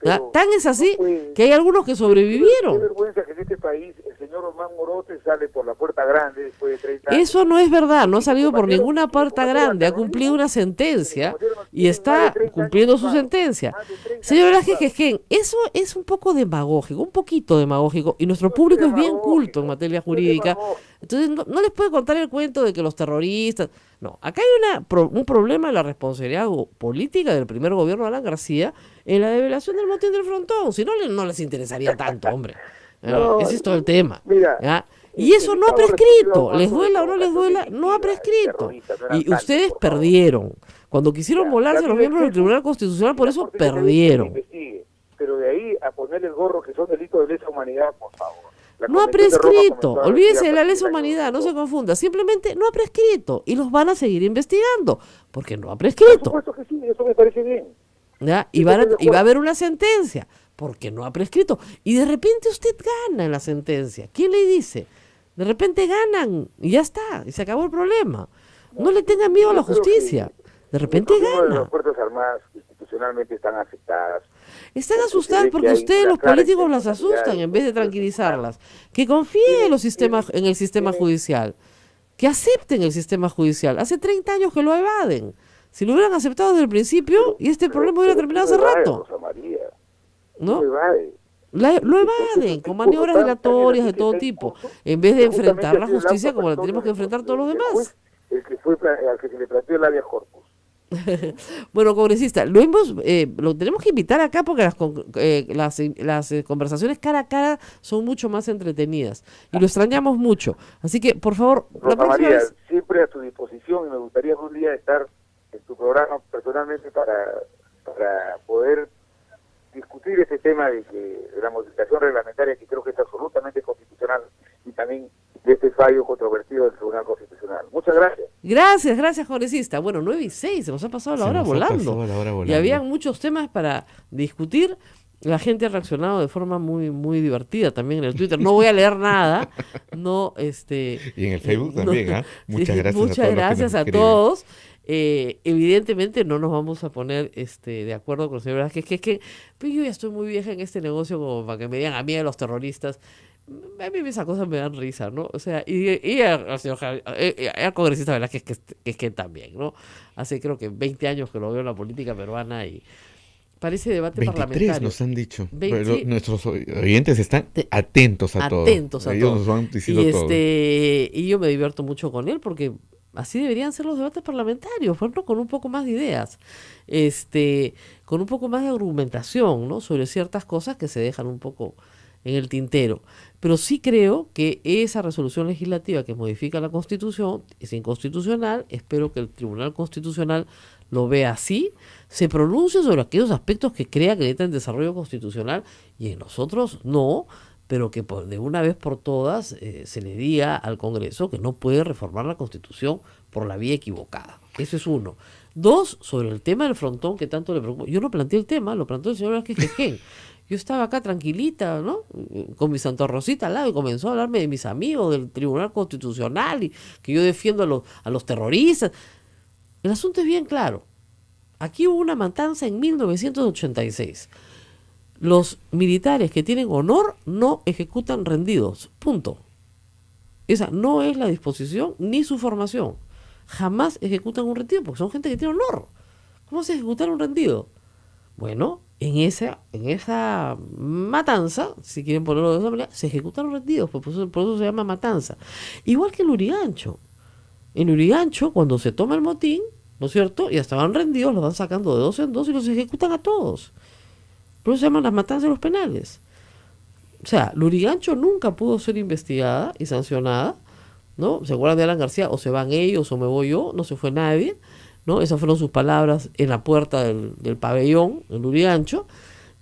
¿Ah? Pero Tan es así no puede- que hay algunos que Qué sobrevivieron. vergüenza que en este país el señor Omar Morote sale por la puerta grande después de 30 años. Eso no es verdad, no ha salido por Compañero, ninguna puerta compañero grande, ha terrorista, cumplido una sentencia compañero, y tiene más está de 30 cumpliendo años su juzgado, sentencia. más de 30 Señor años Velázquez juzgado. Quején, eso es un poco demagógico, un poquito demagógico, y nuestro público es bien culto en materia jurídica, entonces no les puede contar el cuento de que los terroristas... No, acá hay un problema de la responsabilidad política del primer gobierno de Alan García en la develación del motín del Frontón, si no, no les interesaría tanto, hombre. No, Ese es todo el tema. mira, ¿ya? Y eso no ha prescrito, les duela o no les duela, no ha prescrito. Y ustedes perdieron. Cuando quisieron volarse a los miembros del Tribunal Constitucional, por eso perdieron. Pero de ahí a ponerle el gorro que son delitos de lesa humanidad, por favor. La No ha Convención de Roma prescrito, comenzó a olvídese regir de a la partir lesa del año humanidad, no se 2002. confunda, simplemente no ha prescrito y los van a seguir investigando, porque no ha Por prescrito. supuesto que sí, eso me parece bien. ¿Ya? Y Sí, va estoy de a acuerdo. haber una sentencia, porque no ha prescrito. Y de repente usted gana en la sentencia. ¿Quién le dice? De repente ganan y ya está, y se acabó el problema. No le tengan miedo a la Yo creo que justicia. De repente el problema de gana. las Fuerzas Armadas institucionalmente están afectadas. Están porque asustadas se ve porque que hay ustedes una los clara políticos las intencionalidad asustan en vez de de tranquilizarlas. Que confíen en el sistema judicial. Que acepten el sistema judicial. Hace 30 años que lo evaden. Si lo hubieran aceptado desde el principio, y este problema hubiera terminado hace rato. Rosa María, ¿No? no evade. Lo evaden con maniobras dilatorias de todo tipo, en vez de enfrentar la justicia como la tenemos que enfrentar todos los demás. El que fue al que se le planteó el habeas corpus. Bueno, congresista, lo tenemos que invitar acá porque las conversaciones cara a cara son mucho más entretenidas y lo extrañamos mucho. Así que, por favor, la Rosa próxima María, vez... siempre a tu disposición y me gustaría un día estar en tu programa personalmente para poder discutir este tema de la modificación reglamentaria que creo que es absolutamente constitucional y también de este fallo controvertido del Tribunal Constitucional. Muchas gracias. Gracias, congresista. Bueno, 9:06, se nos ha pasado la hora volando. Y habían muchos temas para discutir. La gente ha reaccionado de forma muy muy divertida también en el Twitter. No voy a leer nada. Y en el Facebook también, ¿ah? Muchas gracias Muchas a todos. gracias a todos. Evidentemente no nos vamos a poner de acuerdo con el señor Velázquez, que es que pues yo ya estoy muy vieja en este negocio como para que me digan a mí de los terroristas. A mí esas cosas me dan risa, ¿no? O sea, y al señor al congresista Velázquez que también, ¿no? Hace creo que 20 años que lo veo en la política peruana y parece debate 23 parlamentario. nos han dicho. 20. Pero nuestros oyentes están atentos a todo. Atentos a Ellos todo. nos van diciendo todo. Y yo me divierto mucho con él porque así deberían ser los debates parlamentarios, ¿no? Con un poco más de ideas, con un poco más de argumentación, ¿no? Sobre ciertas cosas que se dejan un poco en el tintero. Pero sí creo que esa resolución legislativa que modifica la Constitución es inconstitucional. Espero que el Tribunal Constitucional lo vea así, se pronuncie sobre aquellos aspectos que crea que necesitan desarrollo constitucional y en nosotros no, pero que de una vez por todas se le diga al Congreso que no puede reformar la Constitución por la vía equivocada. Eso es uno. Dos, sobre el tema del frontón que tanto le preocupa. Yo no planteé el tema, lo planteó el señor Velázquez Quején. Yo estaba acá tranquilita, ¿no? Con mi Santa Rosita al lado y comenzó a hablarme de mis amigos del Tribunal Constitucional y que yo defiendo a los terroristas. El asunto es bien claro. Aquí hubo una matanza en 1986. Los militares que tienen honor no ejecutan rendidos. Punto. Esa no es la disposición ni su formación. Jamás ejecutan un rendido porque son gente que tiene honor. ¿Cómo se ejecutar un rendido? Bueno, en esa matanza, si quieren ponerlo de esa manera, se ejecutaron rendidos, por eso se llama matanza. Igual que el Lurigancho. En Lurigancho, cuando se toma el motín, ¿no es cierto? Y hasta van rendidos, los van sacando de dos en dos y los ejecutan a todos. Por eso se llaman las matanzas de los penales. O sea, Lurigancho nunca pudo ser investigada y sancionada, ¿no? ¿Se acuerdan de Alan García? O se van ellos o me voy yo, no se fue nadie, ¿no? Esas fueron sus palabras en la puerta del pabellón, en Lurigancho.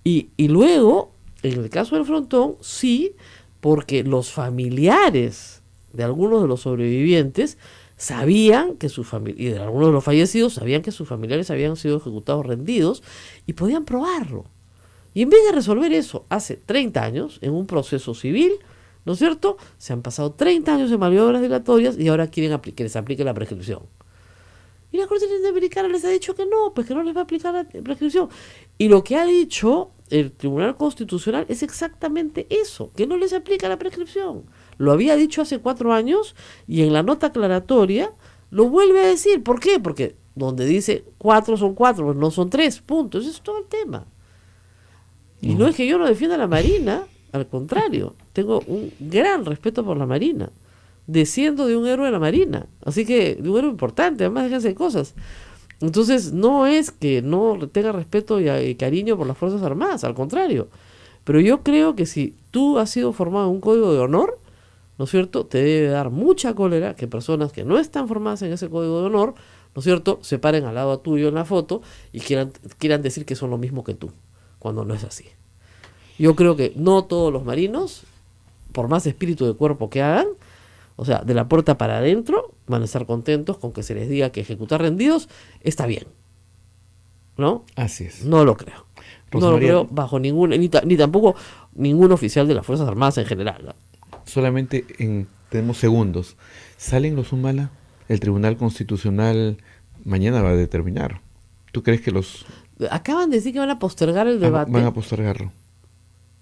Y luego, en el caso del Frontón, sí, porque los familiares de algunos de los sobrevivientes sabían que y de algunos de los fallecidos sabían que sus familiares habían sido ejecutados rendidos y podían probarlo. Y en vez de resolver eso hace 30 años, en un proceso civil, ¿no es cierto? Se han pasado 30 años en maniobras dilatorias y ahora quieren que les aplique la prescripción. Y la Corte Interamericana les ha dicho que no, pues que no les va a aplicar la prescripción. Y lo que ha dicho el Tribunal Constitucional es exactamente eso, que no les aplica la prescripción. Lo había dicho hace 4 años y en la nota aclaratoria lo vuelve a decir. ¿Por qué? Porque donde dice 4 son 4, pues no son 3, punto. Ese es todo el tema. Y no es que yo no defienda a la Marina, al contrario, tengo un gran respeto por la Marina. Desciendo de un héroe de la Marina, así que de un héroe importante, además déjense de cosas. Entonces no es que no tenga respeto y cariño por las Fuerzas Armadas, al contrario. Pero yo creo que si tú has sido formado en un código de honor, ¿no es cierto?, te debe dar mucha cólera que personas que no están formadas en ese código de honor, ¿no es cierto?, se paren al lado tuyo en la foto y quieran decir que son lo mismo que tú, cuando no es así. Yo creo que no todos los marinos, por más espíritu de cuerpo que hagan, o sea, de la puerta para adentro, van a estar contentos con que se les diga que ejecutar rendidos está bien. ¿No? Así es. No lo creo. Rosa No lo María, creo bajo ni tampoco ningún oficial de las Fuerzas Armadas en general, ¿no? solamente tenemos segundos. ¿Salen los Humala? El Tribunal Constitucional mañana va a determinar. ¿Tú crees que los Acaban de decir que van a postergar el debate. van a postergarlo?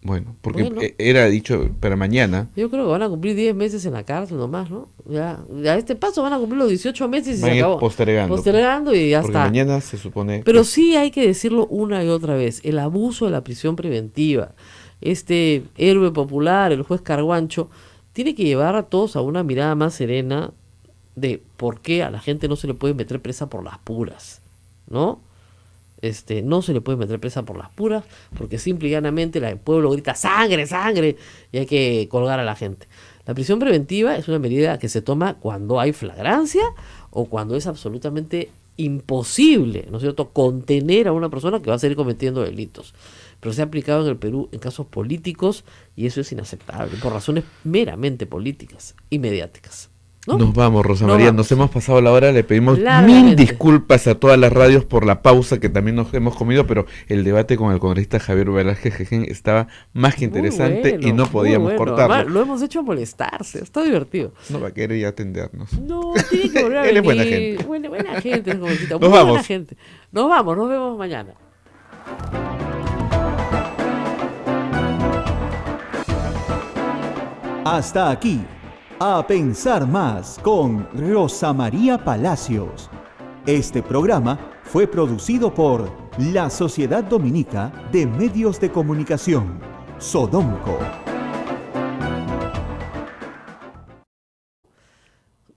Bueno, porque Bueno. Era dicho para mañana. Yo creo que van a cumplir 10 meses en la cárcel nomás, ¿no? Ya a este paso van a cumplir los 18 meses y Van a se ir acabó. postergando. Postergando y ya Porque está. mañana se supone Pero que- sí hay que decirlo una y otra vez, el abuso de la prisión preventiva, este héroe popular, el juez Carguancho, tiene que llevar a todos a una mirada más serena de por qué a la gente no se le puede meter presa por las puras, ¿no? No se le puede meter presa por las puras, porque simple y llanamente el pueblo grita ¡sangre, sangre! Y hay que colgar a la gente. La prisión preventiva es una medida que se toma cuando hay flagrancia o cuando es absolutamente imposible, ¿no es cierto?, contener a una persona que va a seguir cometiendo delitos. Pero se ha aplicado en el Perú en casos políticos y eso es inaceptable, por razones meramente políticas y mediáticas, ¿no? Nos vamos, Rosa Nos María, vamos. nos hemos pasado la hora, le pedimos Largamente. mil disculpas a todas las radios por la pausa que también nos hemos comido, pero el debate con el congresista Javier Velázquez Jejen estaba más que Muy interesante bueno, y no muy podíamos bueno. cortarlo. Además, lo hemos hecho molestarse, está divertido. No va a querer ya atendernos. No, tiene que volver a Él es venir. buena gente. Buena gente, jovencita, Nos muy vamos. buena gente. Nos vamos, nos vemos mañana. Hasta aquí, A Pensar Más con Rosa María Palacios. Este programa fue producido por la Sociedad Dominica de Medios de Comunicación, Sodomco.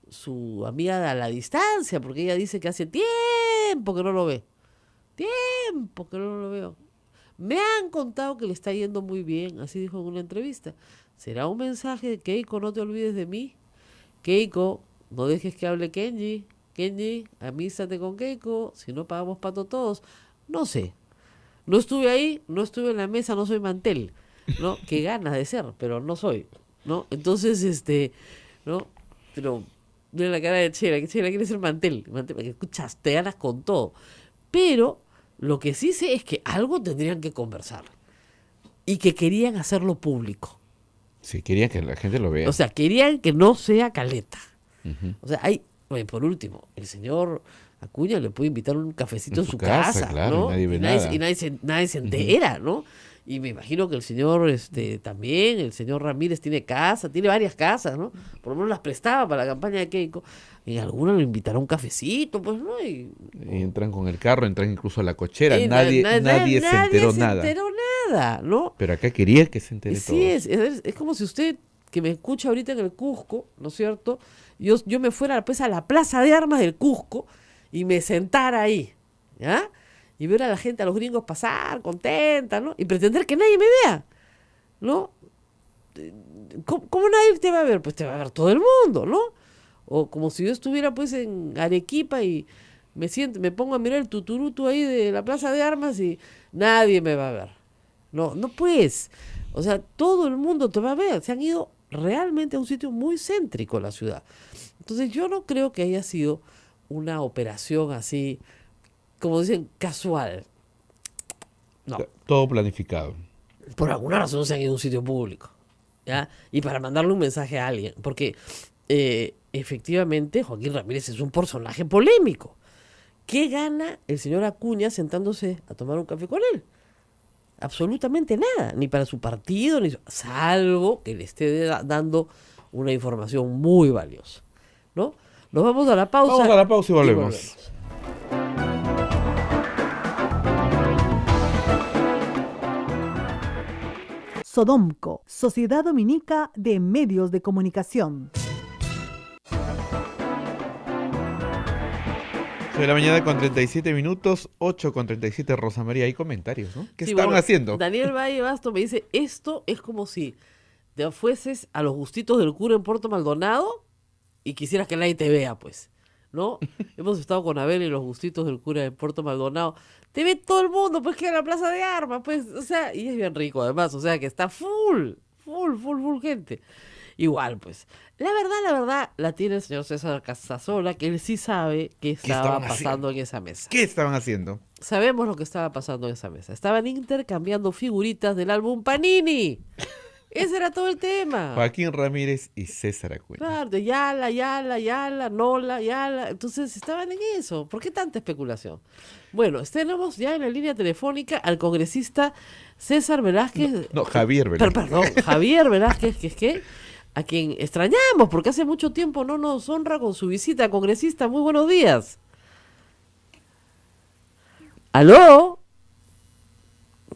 Su amiga a la distancia, porque ella dice que hace tiempo que no lo ve. Tiempo que no lo veo. Me han contado que le está yendo muy bien, así dijo en una entrevista. ¿Será un mensaje de Keiko, no te olvides de mí? Keiko, no dejes que hable Kenji. Kenji, amístate con Keiko, si no pagamos pato todos. No sé. No estuve ahí, no estuve en la mesa, no soy mantel, ¿no? Qué ganas de ser, pero no soy, ¿no? Entonces, ¿no? Pero mira la cara de Chela, que Chela quiere ser mantel, porque escuchas, te ganas con todo. Pero lo que sí sé es que algo tendrían que conversar y que querían hacerlo público. Sí, quería que la gente lo vea. O sea, querían que no sea caleta. Ujú. O sea, bueno, por último, el señor Acuña le puede invitar un cafecito En en su su casa, casa, claro, ¿no? y nadie ve nadie, nada. nadie se entera, ¿no? Y me imagino que el señor también, el señor Ramírez tiene casa, tiene varias casas, ¿no? Por lo menos las prestaba para la campaña de Keiko. En alguna lo invitaron a un cafecito, pues, ¿no? Y entran con el carro, entran incluso a la cochera, Y nadie se enteró se nada. enteró nada, ¿no? Pero acá quería que se entere todo. Sí, es como si usted, que me escucha ahorita en el Cusco, ¿no es cierto? Yo me fuera pues a la Plaza de Armas del Cusco y me sentara ahí, ¿ya? Y ver a la gente, a los gringos pasar, contenta, ¿no? Y pretender que nadie me vea, ¿no? ¿Cómo nadie te va a ver? Pues te va a ver todo el mundo, ¿no? O como si yo estuviera pues en Arequipa y me pongo a mirar el tuturutu ahí de la Plaza de Armas y nadie me va a ver. No pues. O sea, todo el mundo te va a ver. Se han ido realmente a un sitio muy céntrico la ciudad. Entonces yo no creo que haya sido una operación así, como dicen, casual. No. Todo planificado. Por alguna razón se han ido a un sitio público, ¿ya? Y para mandarle un mensaje a alguien. Porque efectivamente Joaquín Ramírez es un personaje polémico. ¿Qué gana el señor Acuña sentándose a tomar un café con él? Absolutamente nada, ni para su partido, salvo que le esté dando una información muy valiosa, ¿no? Nos vamos a la pausa. Vamos a la pausa y volvemos. Sodomco, Sociedad Dominica de Medios de Comunicación. De la mañana con 37 minutos, 8 con 37, Rosa María. Hay comentarios, ¿no? ¿Qué estaban haciendo? Daniel Valle Basto me dice, esto es como si te fueses a los gustitos del cura en Puerto Maldonado y quisieras que nadie te vea, pues, ¿no? Hemos estado con Abel en los gustitos del cura en Puerto Maldonado. Te ve todo el mundo, pues, que en la Plaza de Armas, pues, o sea, y es bien rico además, o sea, que está full gente. Igual, pues. La verdad, la tiene el señor César Casasola, que él sí sabe qué estaba pasando en esa mesa. ¿Qué estaban haciendo? Sabemos lo que estaba pasando en esa mesa. Estaban intercambiando figuritas del álbum Panini. Ese era todo el tema. Joaquín Ramírez y César Acuña. Claro, de Yala, Nola, Yala. Entonces estaban en eso. ¿Por qué tanta especulación? Bueno, tenemos ya en la línea telefónica al congresista César Velázquez. No, Javier Velázquez. Perdón, Javier Velázquez, a quien extrañamos porque hace mucho tiempo no nos honra con su visita. Congresista, muy buenos días. ¿Aló?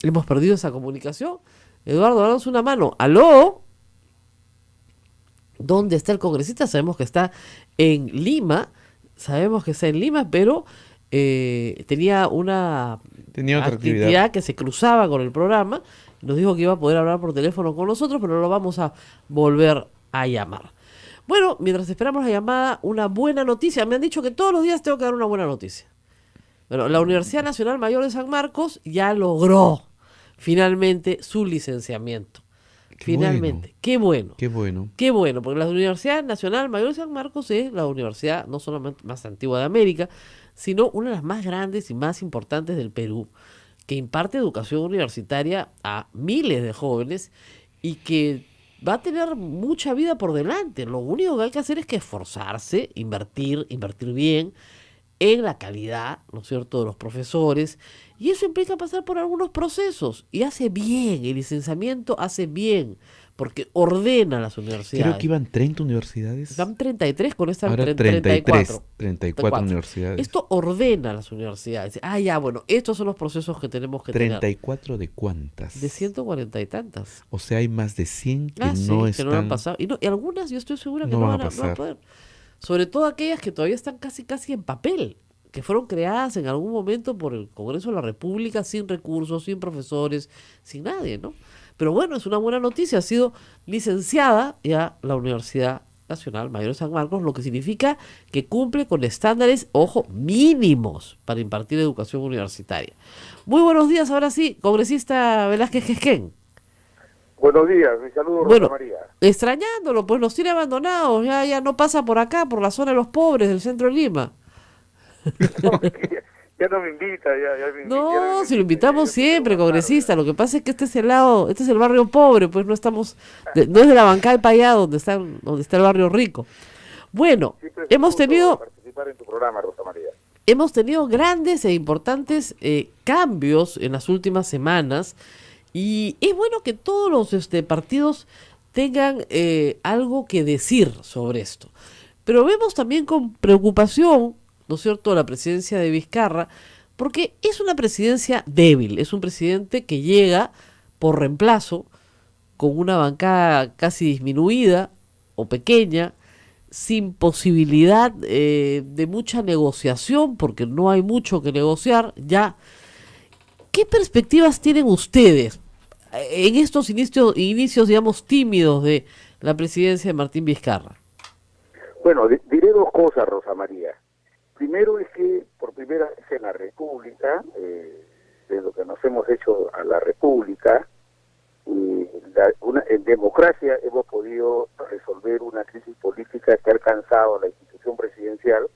Hemos perdido esa comunicación. Eduardo, danos una mano. ¿Aló? ¿Dónde está el congresista? Sabemos que está en Lima. Pero tenía otra actividad que se cruzaba con el programa. Nos dijo que iba a poder hablar por teléfono con nosotros, pero lo vamos a volver a llamar. Bueno, mientras esperamos la llamada, una buena noticia. Me han dicho que todos los días tengo que dar una buena noticia. Bueno, la Universidad Nacional Mayor de San Marcos ya logró finalmente su licenciamiento. Finalmente. Qué bueno. Qué bueno, porque la Universidad Nacional Mayor de San Marcos es la universidad no solamente más antigua de América, sino una de las más grandes y más importantes del Perú, que imparte educación universitaria a miles de jóvenes y que va a tener mucha vida por delante. Lo único que hay que hacer es que esforzarse, invertir bien en la calidad, ¿no es cierto?, de los profesores, y eso implica pasar por algunos procesos, y hace bien, el licenciamiento hace bien, porque ordena las universidades. Creo que iban 30 universidades. Van 33, con esta ahora 34 universidades. Esto ordena las universidades. Bueno, estos son los procesos que tenemos que 34 tener. ¿De cuántas? De 140 y tantas. O sea, hay más de 100 que que no han pasado. Y algunas yo estoy segura que no van a poder. Sobre todo aquellas que todavía están casi en papel, que fueron creadas en algún momento por el Congreso de la República sin recursos, sin profesores, sin nadie, ¿no? Pero bueno, es una buena noticia, ha sido licenciada ya la Universidad Nacional Mayor de San Marcos, lo que significa que cumple con estándares, ojo, mínimos para impartir educación universitaria. Muy buenos días, ahora sí, congresista Velázquez Quesquén. Buenos días, mi saludo, Rosa María. Extrañándolo, pues nos tiene abandonados, ya no pasa por acá, por la zona de los pobres del centro de Lima. Ya no me invita, No, si lo invitamos siempre, congresista. Lo que pasa es que este es el barrio pobre, pues no estamos, no es de la bancada para allá donde está el barrio rico. Bueno, hemos tenido participar en tu programa, Rosa María. Hemos tenido grandes e importantes cambios en las últimas semanas Y es bueno que todos los partidos tengan algo que decir sobre esto. Pero vemos también con preocupación, ¿no es cierto?, la presidencia de Vizcarra, porque es una presidencia débil, es un presidente que llega por reemplazo, con una bancada casi disminuida o pequeña, sin posibilidad de mucha negociación, porque no hay mucho que negociar ya. ¿Qué perspectivas tienen ustedes en estos inicios, digamos, tímidos de la presidencia de Martín Vizcarra? Bueno, diré dos cosas, Rosa María. Primero es que por primera vez en la República, de lo que nos hemos hecho a la República, en democracia hemos podido resolver una crisis política que ha alcanzado la institución presidencial,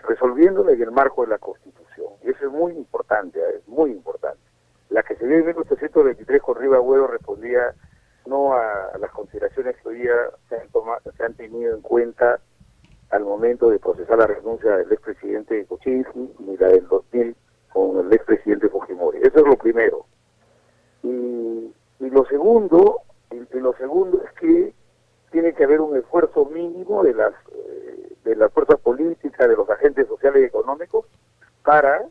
resolviéndola en el marco de la Constitución. Y eso es muy importante, es muy importante. La que se dio en 1823 con Riva Agüero respondía no a las consideraciones que hoy día se han tenido en cuenta al momento de procesar la renuncia del expresidente Kuczynski, ni la del 2000 con el expresidente Fujimori. Eso es lo primero. Y lo segundo es que tiene que haber un esfuerzo mínimo de las fuerzas políticas, de los agentes sociales y económicos para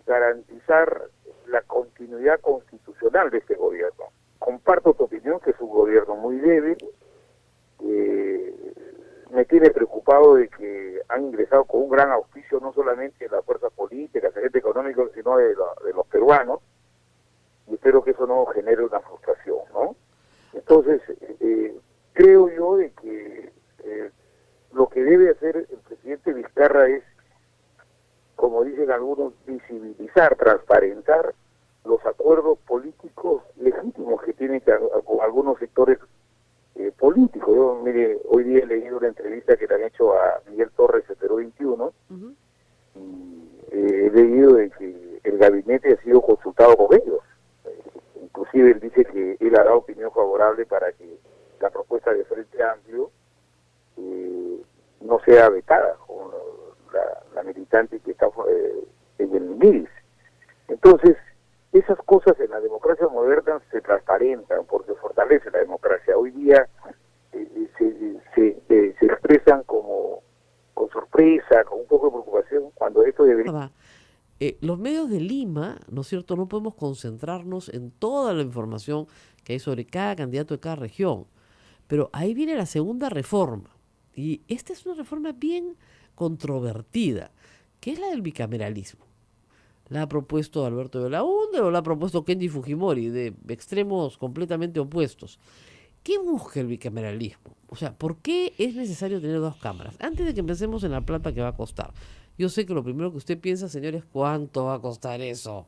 garantizar la continuidad constitucional de este gobierno. Comparto tu opinión que es un gobierno muy débil. Me tiene preocupado de que han ingresado con un gran auspicio no solamente de las fuerzas políticas, agentes económicos, sino de los peruanos, y espero que eso no genere una frustración, ¿no? Entonces, creo yo de que lo que debe hacer el presidente Vizcarra es, como dicen algunos, visibilizar, transparentar los acuerdos políticos legítimos que tienen con algunos sectores políticos. Yo, mire, hoy día he leído una entrevista que le han hecho a Miguel Torres en Perú 21, y he leído de que el gabinete ha sido consultado con ellos. Inclusive él dice que él ha dado opinión favorable para que la propuesta de Frente Amplio no sea vetada con la militante que está en el MIRIS. Entonces, esas cosas en la democracia moderna se transparentan porque fortalece la democracia. Hoy día se expresan con sorpresa, con un poco de preocupación, cuando esto debería... Los medios de Lima, ¿no es cierto?, no podemos concentrarnos en toda la información que hay sobre cada candidato de cada región. Pero ahí viene la segunda reforma. Y esta es una reforma bien controvertida, que es la del bicameralismo. La ha propuesto Alberto de Belaúnde o la ha propuesto Kenji Fujimori, de extremos completamente opuestos. ¿Qué busca el bicameralismo? O sea, ¿por qué es necesario tener dos cámaras? Antes de que empecemos en la plata que va a costar. Yo sé que lo primero que usted piensa, señores, ¿cuánto va a costar eso?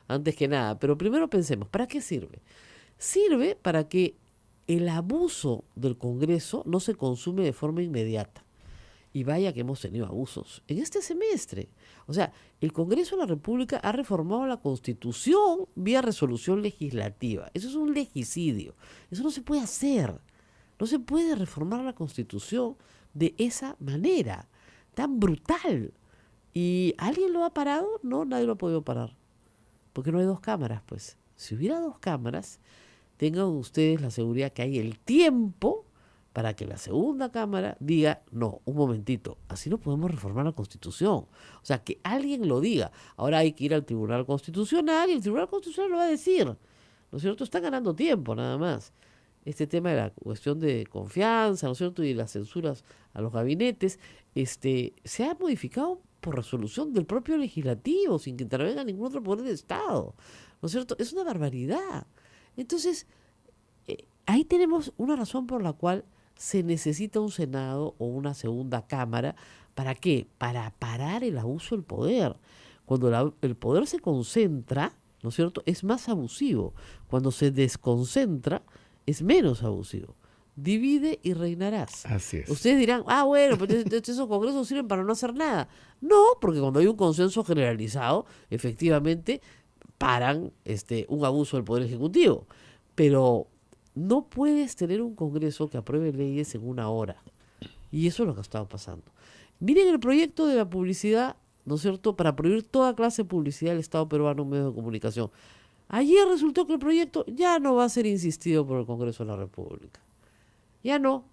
Antes que nada. Pero primero pensemos, ¿para qué sirve? Sirve para que el abuso del Congreso no se consume de forma inmediata. Y vaya que hemos tenido abusos en este semestre. O sea, el Congreso de la República ha reformado la Constitución vía resolución legislativa. Eso es un legicidio. Eso no se puede hacer. No se puede reformar la Constitución de esa manera, tan brutal. ¿Y alguien lo ha parado? No, nadie lo ha podido parar. Porque no hay dos cámaras, pues. Si hubiera dos cámaras, tengan ustedes la seguridad que hay el tiempo para que la segunda cámara diga, no, un momentito, así no podemos reformar la Constitución. O sea, que alguien lo diga. Ahora hay que ir al Tribunal Constitucional y el Tribunal Constitucional lo va a decir. ¿No es cierto? Están ganando tiempo, nada más. Este tema de la cuestión de confianza, ¿no es cierto?, y las censuras a los gabinetes, se ha modificado por resolución del propio legislativo, sin que intervenga ningún otro poder del Estado. ¿No es cierto? Es una barbaridad. Entonces, ahí tenemos una razón por la cual se necesita un Senado o una segunda Cámara. ¿Para qué? Para parar el abuso del poder. Cuando el poder se concentra, ¿no es cierto?, es más abusivo. Cuando se desconcentra, es menos abusivo. Divide y reinarás. Así es. Ustedes dirán, bueno, pero esos congresos sirven para no hacer nada. No, porque cuando hay un consenso generalizado, efectivamente paran un abuso del Poder Ejecutivo. Pero no puedes tener un congreso que apruebe leyes en una hora. Y eso es lo que ha estado pasando. Miren el proyecto de la publicidad ¿no es cierto?, para prohibir toda clase de publicidad del Estado peruano en medios de comunicación. Ayer resultó que el proyecto ya no va a ser insistido por el Congreso de la República. Ya no.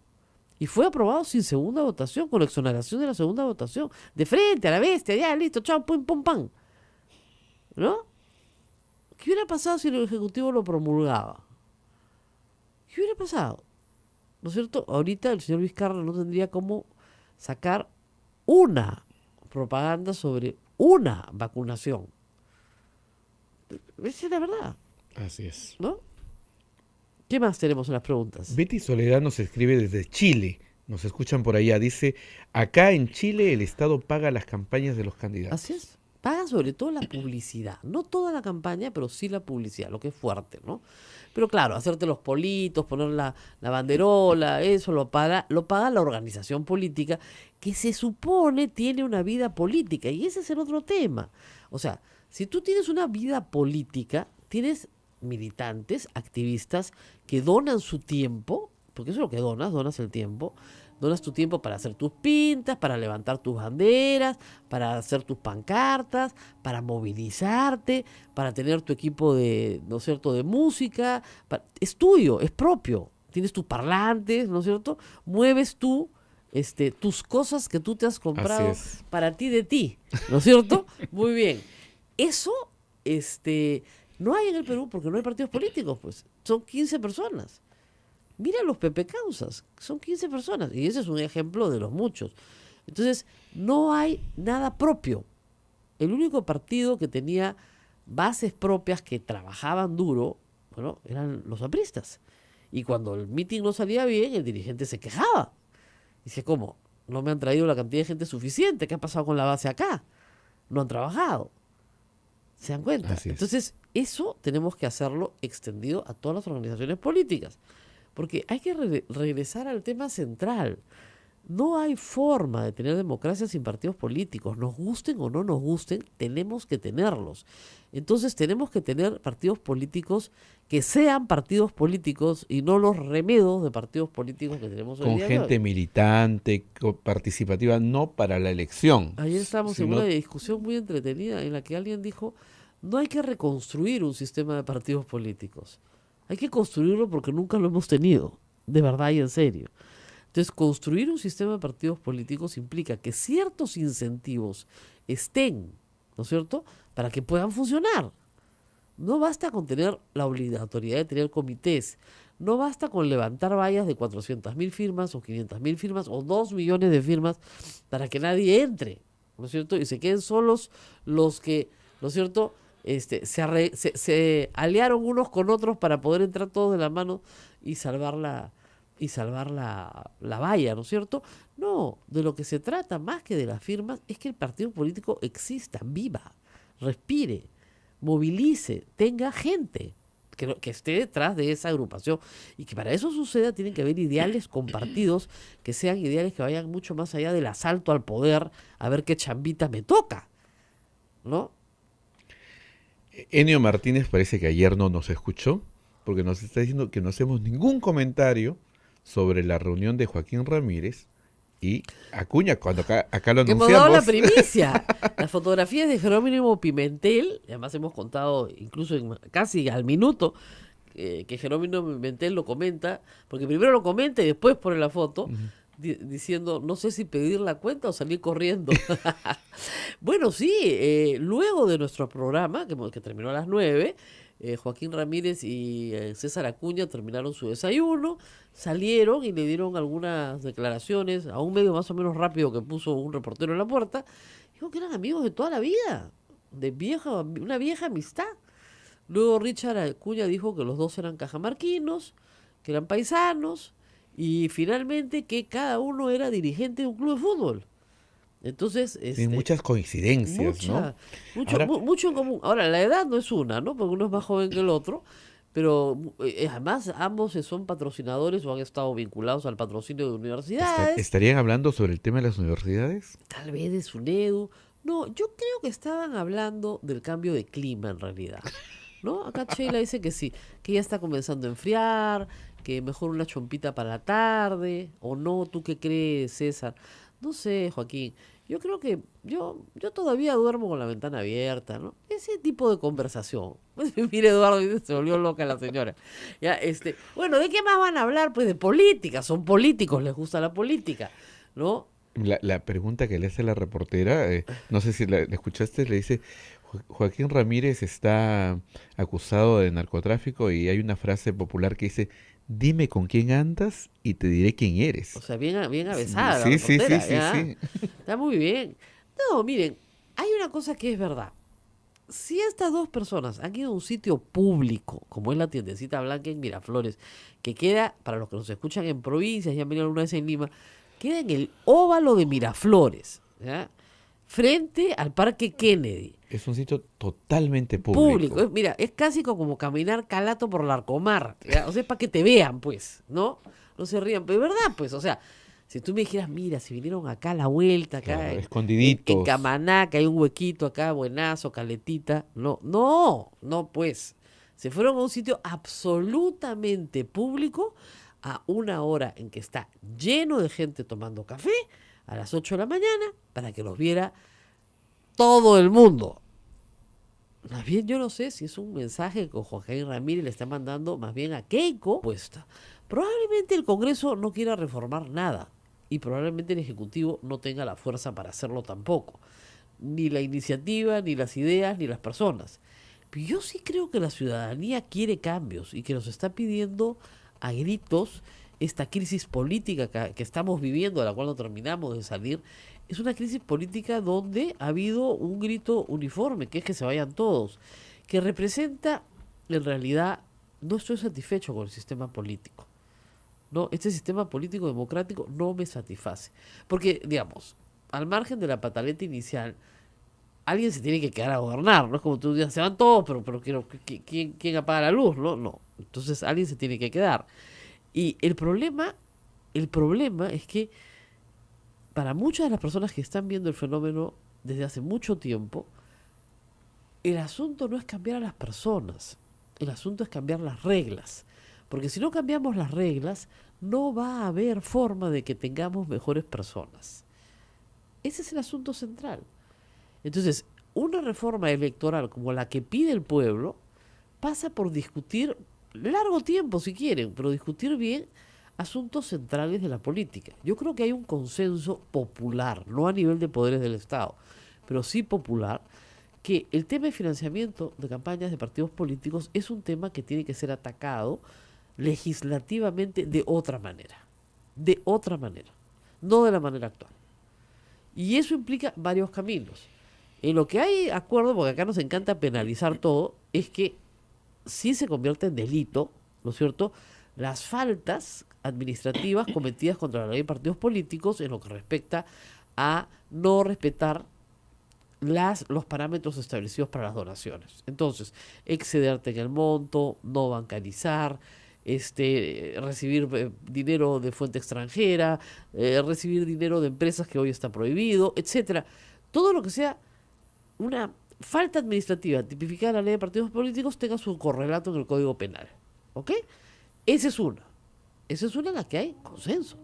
Y fue aprobado sin segunda votación, con exoneración de la segunda votación. De frente, a la bestia, ya, listo, chao, pum, pum, pam. ¿No? ¿Qué hubiera pasado si el Ejecutivo lo promulgaba? ¿Qué hubiera pasado? ¿No es cierto? Ahorita el señor Vizcarra no tendría cómo sacar una propaganda sobre una vacunación. Esa es la verdad, Así es. ¿no? ¿Qué más tenemos en las preguntas? Betty Soledad nos escribe desde Chile. Nos escuchan por allá. Dice, acá en Chile el Estado paga las campañas de los candidatos. Así es. Paga sobre todo la publicidad. No toda la campaña, pero sí la publicidad, lo que es fuerte, ¿no? Pero claro, hacerte los politos, poner la banderola, eso lo paga la organización política que se supone tiene una vida política. Y ese es el otro tema. O sea, si tú tienes una vida política, tienes militantes, activistas que donan su tiempo, porque eso es lo que donas el tiempo. Donas tu tiempo para hacer tus pintas, para levantar tus banderas, para hacer tus pancartas, para movilizarte, para tener tu equipo de, ¿no es cierto?, de música. Es tuyo, es propio. Tienes tus parlantes, ¿no es cierto? Mueves tú tus cosas que tú te has comprado para ti de ti, ¿no es cierto? Muy bien. Eso no hay en el Perú porque no hay partidos políticos, pues. Son 15 personas. Mira los Pepe Causas, son 15 personas, y ese es un ejemplo de los muchos. Entonces, no hay nada propio. El único partido que tenía bases propias que trabajaban duro, bueno, eran los apristas. Y cuando el mitin no salía bien, el dirigente se quejaba. Dice, ¿cómo? No me han traído la cantidad de gente suficiente. ¿Qué ha pasado con la base acá? No han trabajado. ¿Se dan cuenta? Entonces, eso tenemos que hacerlo extendido a todas las organizaciones políticas. Porque hay que regresar al tema central. No hay forma de tener democracia sin partidos políticos. Nos gusten o no nos gusten, tenemos que tenerlos. Entonces tenemos que tener partidos políticos que sean partidos políticos y no los remedos de partidos políticos que tenemos hoy con día. Con gente militante, participativa, no para la elección. Ayer estábamos en una discusión muy entretenida en la que alguien dijo, no hay que reconstruir un sistema de partidos políticos. Hay que construirlo porque nunca lo hemos tenido, de verdad y en serio. Entonces, construir un sistema de partidos políticos implica que ciertos incentivos estén, ¿no es cierto?, para que puedan funcionar. No basta con tener la obligatoriedad de tener comités, no basta con levantar vallas de 400.000 firmas o 500.000 firmas o 2 millones de firmas para que nadie entre, ¿no es cierto?, y se queden solos los que, ¿no es cierto?, se aliaron unos con otros para poder entrar todos de la mano y salvar la valla, ¿no es cierto? No, de lo que se trata más que de las firmas es que el partido político exista, viva, respire, movilice, tenga gente que esté detrás de esa agrupación, y que para eso suceda tienen que haber ideales compartidos, que sean ideales que vayan mucho más allá del asalto al poder, a ver qué chambita me toca, ¿no? Enio Martínez parece que ayer no nos escuchó, porque nos está diciendo que no hacemos ningún comentario sobre la reunión de Joaquín Ramírez y Acuña, cuando acá lo anunciamos. Que hemos dado la primicia. Las fotografías de Jerónimo Pimentel, además hemos contado incluso casi al minuto que Jerónimo Pimentel lo comenta, porque primero lo comenta y después pone la foto, diciendo, no sé si pedir la cuenta o salir corriendo. Bueno, sí, luego de nuestro programa, que terminó a las 9, Joaquín Ramírez y César Acuña terminaron su desayuno, salieron y le dieron algunas declaraciones a un medio más o menos rápido que puso un reportero en la puerta. Dijo que eran amigos de toda la vida, una vieja amistad. Luego Richard Acuña dijo que los dos eran cajamarquinos, que eran paisanos, y finalmente que cada uno era dirigente de un club de fútbol. Entonces, tienen muchas coincidencias, ¿no? Mucho en común. Ahora, la edad no es una, ¿no? Porque uno es más joven que el otro, pero además ambos son patrocinadores o han estado vinculados al patrocinio de universidades. ¿Estarían hablando sobre el tema de las universidades? Tal vez de SUNEDU. No, yo creo que estaban hablando del cambio de clima en realidad, ¿no? Acá Sheila dice que sí, que ya está comenzando a enfriar, que mejor una chompita para la tarde, o no, ¿tú qué crees, César? No sé, Joaquín. Yo creo que yo todavía duermo con la ventana abierta, ¿no? Ese tipo de conversación. Pues, mire, Eduardo, se volvió loca la señora. Ya, bueno, ¿de qué más van a hablar? Pues de política, son políticos, les gusta la política, ¿no? La pregunta que le hace la reportera, no sé si la escuchaste, le dice, Joaquín Ramírez está acusado de narcotráfico y hay una frase popular que dice, dime con quién andas y te diré quién O eres. sea, bien avesada la Sí, sí, sí, reportera, sí, ¿ya? sí. Está muy bien. No, miren, hay una cosa que es verdad. Si estas dos personas han ido a un sitio público, como es la tiendecita blanca en Miraflores, que queda, para los que nos escuchan en provincias, ya han venido alguna vez en Lima, queda en el óvalo de Miraflores, ¿ya? Frente al Parque Kennedy. Es un sitio totalmente Público. público. Mira, es casi como caminar calato por Larcomar, ¿ya? O sea, es para que te vean, pues, ¿no? No se rían, pero es verdad, pues, o sea, si tú me dijeras, mira, si vinieron acá a la vuelta, acá Claro, en escondiditos. Camaná, que hay un huequito acá, buenazo, caletita, no, pues, se fueron a un sitio absolutamente público a una hora en que está lleno de gente tomando café, a las 8 de la mañana, para que los viera todo el mundo. Más bien yo no sé si es un mensaje que Joaquín Ramírez le está mandando más bien a Keiko puesta. Probablemente el Congreso no quiera reformar nada y probablemente el Ejecutivo no tenga la fuerza para hacerlo tampoco. Ni la iniciativa, ni las ideas, ni las personas. Pero yo sí creo que la ciudadanía quiere cambios y que nos está pidiendo a gritos esta crisis política que estamos viviendo, de la cual no terminamos de salir. Es una crisis política donde ha habido un grito uniforme, que es que se vayan todos, que representa, en realidad, no estoy satisfecho con el sistema político. No, este sistema político democrático no me satisface. Porque, digamos, al margen de la pataleta inicial, alguien se tiene que quedar a gobernar, ¿no? Es como tú dices, se van todos, pero ¿quién apaga la luz? No. Entonces alguien se tiene que quedar. Y el problema es que para muchas de las personas que están viendo el fenómeno desde hace mucho tiempo, el asunto no es cambiar a las personas, el asunto es cambiar las reglas. Porque si no cambiamos las reglas, no va a haber forma de que tengamos mejores personas. Ese es el asunto central. Entonces, una reforma electoral como la que pide el pueblo pasa por discutir largo tiempo si quieren, pero discutir bien asuntos centrales de la política. Yo creo que hay un consenso popular, no a nivel de poderes del Estado, pero sí popular, que el tema de financiamiento de campañas de partidos políticos es un tema que tiene que ser atacado legislativamente de otra manera, no de la manera actual. Y eso implica varios caminos. En lo que hay acuerdo, porque acá nos encanta penalizar todo, es que sí se convierte en delito, ¿no es cierto?, las faltas administrativas cometidas contra la ley de partidos políticos en lo que respecta a no respetar los parámetros establecidos para las donaciones. Entonces, excederte en el monto, no bancarizar, recibir dinero de fuente extranjera, recibir dinero de empresas que hoy está prohibido, etcétera. Todo lo que sea una falta administrativa tipificada en la ley de partidos políticos tenga su correlato en el Código Penal. ¿Ok? Esa es una en la que hay consenso.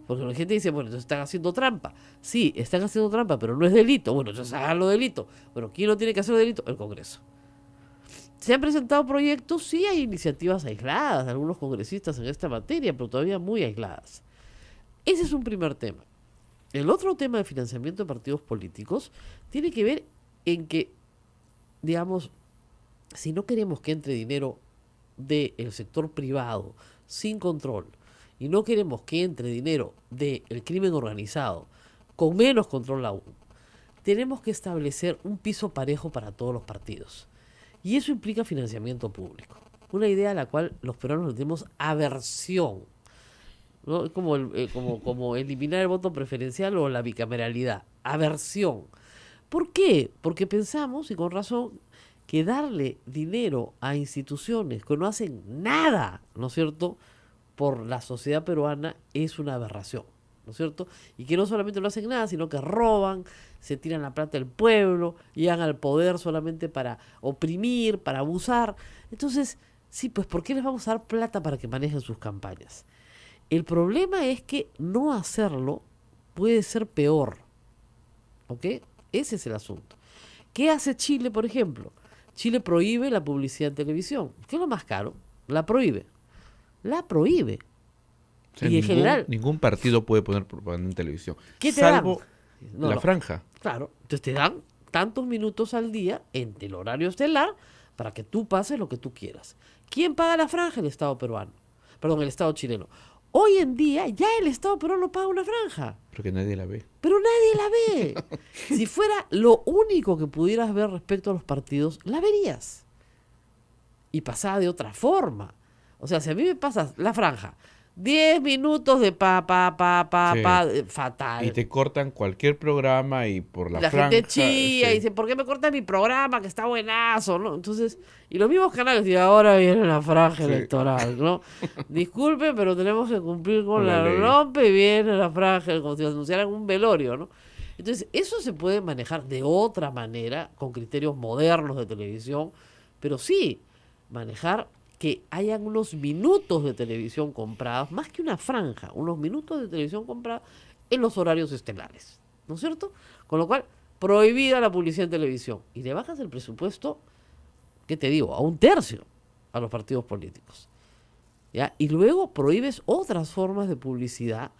Porque la gente dice, bueno, entonces están haciendo trampa. Sí, están haciendo trampa, pero no es delito. Bueno, entonces háganlo delito. Bueno, ¿quién no tiene que hacer delito? El Congreso. Se han presentado proyectos, sí hay iniciativas aisladas de algunos congresistas en esta materia, pero todavía muy aisladas. Ese es un primer tema. El otro tema de financiamiento de partidos políticos tiene que ver en que, digamos, si no queremos que entre dinero del sector privado sin control y no queremos que entre dinero del crimen organizado con menos control aún, tenemos que establecer un piso parejo para todos los partidos. Y eso implica financiamiento público. Una idea a la cual los peruanos tenemos aversión, ¿no? Es como eliminar el voto preferencial o la bicameralidad. Aversión. ¿Por qué? Porque pensamos, y con razón, que darle dinero a instituciones que no hacen nada, ¿no es cierto?, por la sociedad peruana es una aberración, ¿no es cierto? Y que no solamente no hacen nada, sino que roban, se tiran la plata del pueblo, llegan al poder solamente para oprimir, para abusar. Entonces, sí, pues ¿por qué les vamos a dar plata para que manejen sus campañas? El problema es que no hacerlo puede ser peor. ¿Ok? Ese es el asunto. ¿Qué hace Chile, por ejemplo? Chile prohíbe la publicidad en televisión. ¿Qué es lo más caro? La prohíbe. La prohíbe. O sea, Y en general, ningún partido puede poner propaganda en televisión, ¿qué te salvo dan? No, la no. franja. Claro, entonces te dan tantos minutos al día en el horario estelar para que tú pases lo que tú quieras. ¿Quién paga la franja? El Estado peruano. Perdón, el Estado chileno. Hoy en día ya el Estado peruano paga una franja, Porque nadie la ve. pero nadie la ve. Si fuera lo único que pudieras ver respecto a los partidos, la verías. Y pasaba de otra forma. O sea, si a mí me pasas la franja, 10 minutos de Sí. fatal. Y te cortan cualquier programa y por la La franja. gente chilla y sí. dice, ¿por qué me corta mi programa que está buenazo? ¿No? Entonces, y los mismos canales, y ahora viene la franja Sí. electoral, ¿no? Disculpen, pero tenemos que cumplir con Con la la ley. rompe y viene la franja, como si anunciaran un velorio, ¿no? Entonces, eso se puede manejar de otra manera, con criterios modernos de televisión, pero sí, manejar que hayan unos minutos de televisión comprados, más que una franja, unos minutos de televisión comprados en los horarios estelares, ¿no es cierto? Con lo cual, prohibida la publicidad en televisión. Y le bajas el presupuesto, ¿qué te digo? A 1/3 a los partidos políticos. ¿Ya? Y luego prohíbes otras formas de publicidad.